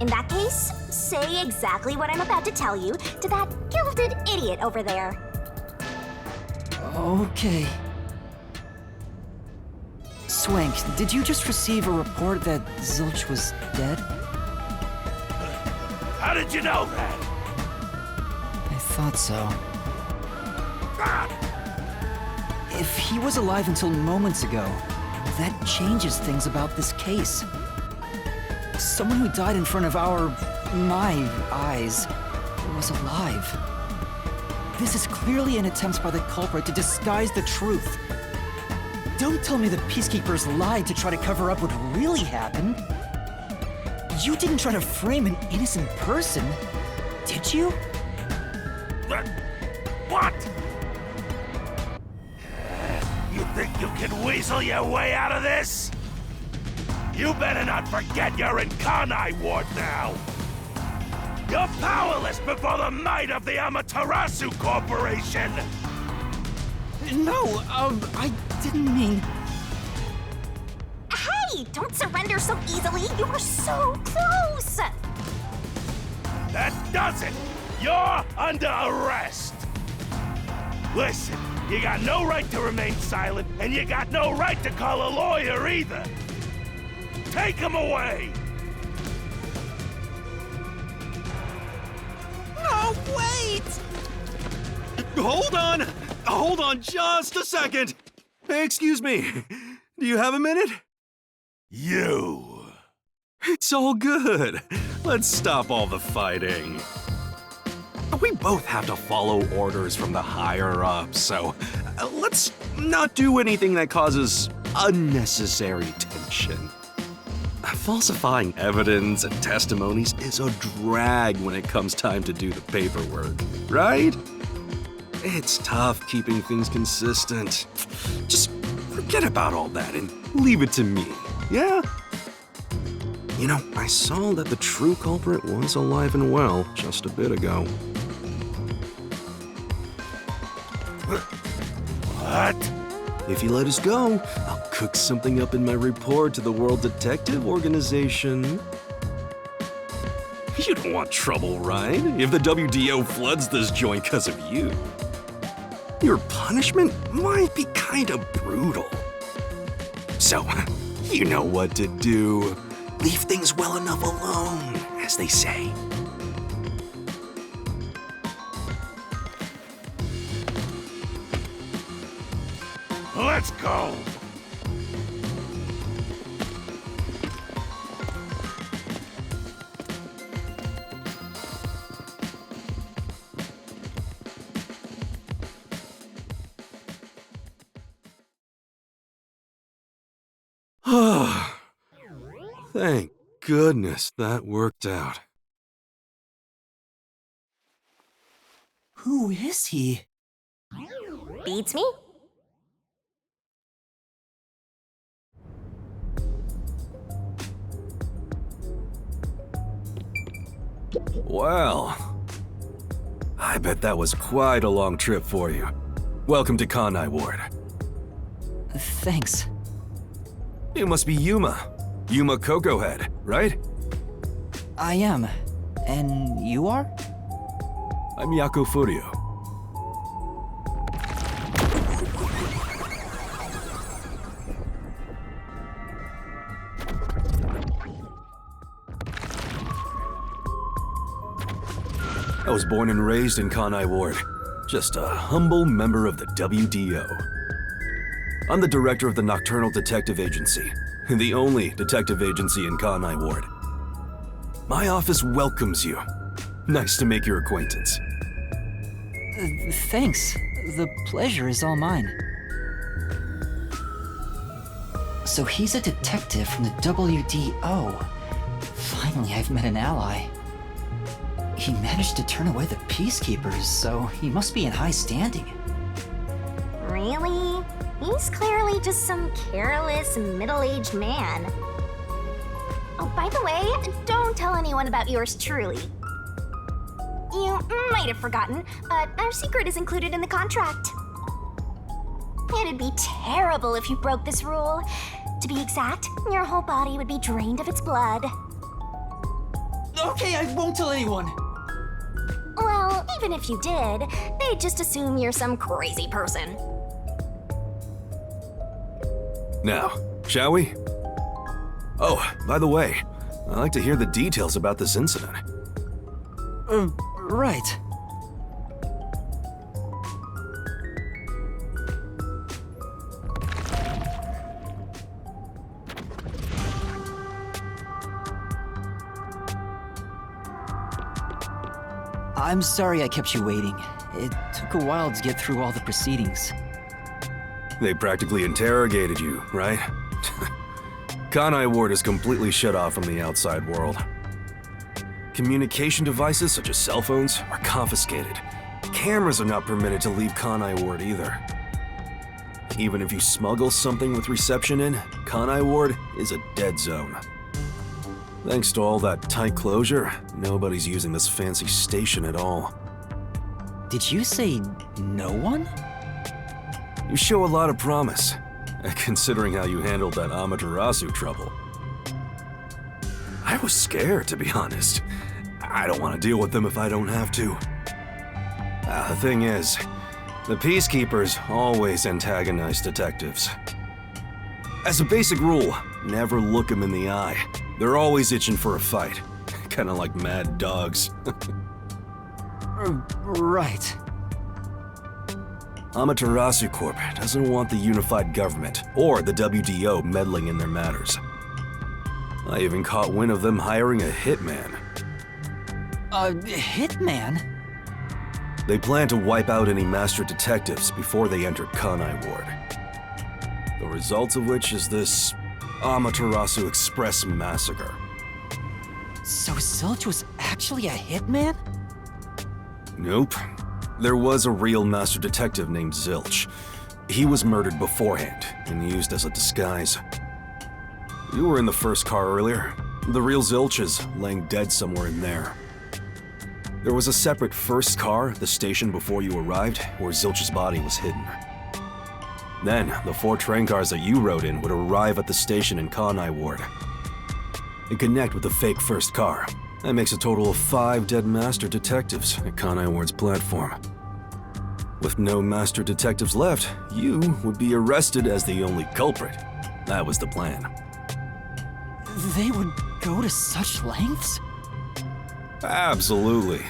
In that case, say exactly what I'm about to tell you to that gilded idiot over there. Okay. Swank, did you just receive a report that Zilch was dead? How did you know that? I thought so. Ah! If he was alive until moments ago, that changes things about this case. Someone who died in front of my eyes, was alive. This is clearly an attempt by the culprit to disguise the truth. Don't tell me the Peacekeepers lied to try to cover up what really happened. You didn't try to frame an innocent person, did you? What? You think you can weasel your way out of this? You better not forget you're in Kanai Ward now! You're powerless before the might of the Amaterasu Corporation! No, I didn't mean... Hey, don't surrender so easily. You are so close. That does it! You're under arrest! Listen, you got no right to remain silent, and you got no right to call a lawyer either! Take him away! Oh, wait! Hold on! Hold on just a second! Hey, excuse me. Do you have a minute? You! It's all good. Let's stop all the fighting. We both have to follow orders from the higher-ups, so let's not do anything that causes unnecessary tension. Falsifying evidence and testimonies is a drag when it comes time to do the paperwork, right? It's tough keeping things consistent. Just forget about all that and leave it to me, yeah? You know, I saw that the true culprit was alive and well just a bit ago. What? If you let us go, I'll cook something up in my report to the World Detective Organization. You don't want trouble, right? If the WDO floods this joint because of you. Your punishment might be kind of brutal. So, you know what to do. Leave things well enough alone, as they say. Let's go! Thank goodness that worked out. Who is he? Beats me? Well, I bet that was quite a long trip for you. Welcome to Kanai Ward. Thanks. You must be Yuma. Yuma Cocoa Head, right? I am. And you are? I'm Yako Furio. I was born and raised in Kanai Ward. Just a humble member of the WDO. I'm the director of the Nocturnal Detective Agency, the only detective agency in Kanai Ward. My office welcomes you. Nice to make your acquaintance. Thanks. The pleasure is all mine. So he's a detective from the WDO. Finally, I've met an ally. He managed to turn away the Peacekeepers, so he must be in high standing. Really? He's clearly just some careless, middle-aged man. Oh, by the way, don't tell anyone about yours truly. You might have forgotten, but our secret is included in the contract. It'd be terrible if you broke this rule. To be exact, your whole body would be drained of its blood. Okay, I won't tell anyone. Well, even if you did, they'd just assume you're some crazy person. Now, shall we? Oh, by the way, I'd like to hear the details about this incident. Right. I'm sorry I kept you waiting. It took a while to get through all the proceedings. They practically interrogated you, right? Kanai Ward is completely shut off from the outside world. Communication devices such as cell phones are confiscated. Cameras are not permitted to leave Kanai Ward either. Even if you smuggle something with reception in, Kanai Ward is a dead zone. Thanks to all that tight closure, nobody's using this fancy station at all. Did you say no one? You show a lot of promise, considering how you handled that Amaterasu trouble. I was scared, to be honest. I don't want to deal with them if I don't have to. The thing is, the Peacekeepers always antagonize detectives. As a basic rule, never look them in the eye. They're always itching for a fight. Kinda like mad dogs. Right. Amaterasu Corp doesn't want the unified government or the WDO meddling in their matters. I even caught wind of them hiring a hitman. A hitman? They plan to wipe out any master detectives before they enter Kanai Ward. The result of which is this Amaterasu Express massacre. So Zilch was actually a hitman? Nope. There was a real master detective named Zilch. He was murdered beforehand and used as a disguise. You were in the first car earlier. The real Zilch is laying dead somewhere in there. There was a separate first car at the station before you arrived where Zilch's body was hidden. Then, the 4 train cars that you rode in would arrive at the station in Kanai Ward and connect with the fake first car. That makes a total of 5 dead master detectives at Kanai Ward's platform. With no master detectives left, you would be arrested as the only culprit. That was the plan. They would go to such lengths? Absolutely.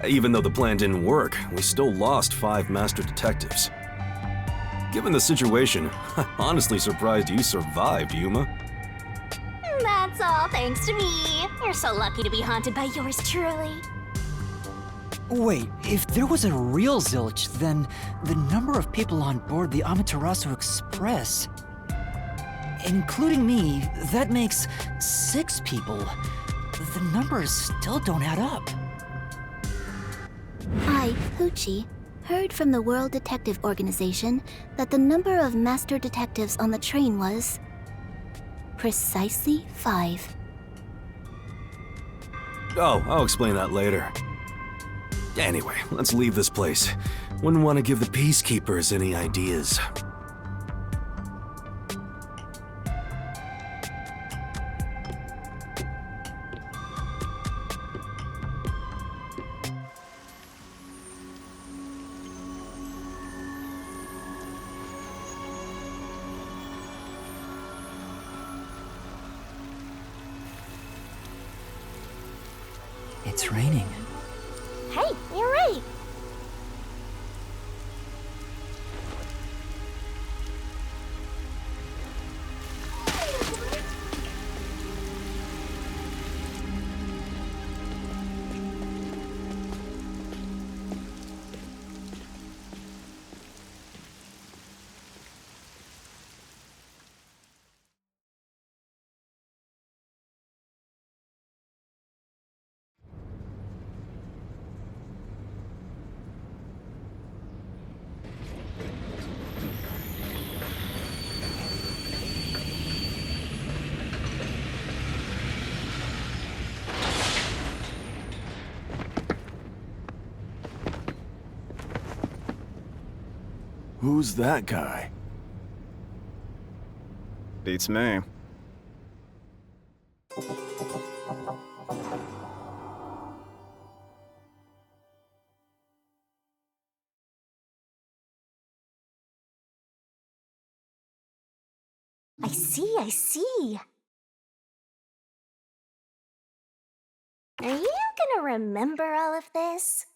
Even though the plan didn't work, we still lost 5 master detectives. Given the situation, I'm honestly surprised you survived, Yuma. That's all thanks to me. You're so lucky to be haunted by yours truly. Wait, if there was a real Zilch, then the number of people on board the Amaterasu Express, including me, that makes 6 people. The numbers still don't add up. I, Hoochie, heard from the World Detective Organization that the number of master detectives on the train was precisely 5. Oh, I'll explain that later. Anyway, let's leave this place. Wouldn't want to give the Peacekeepers any ideas. It's raining. Hey, you're right. Who's that guy? Beats me. I see. Are you gonna remember all of this?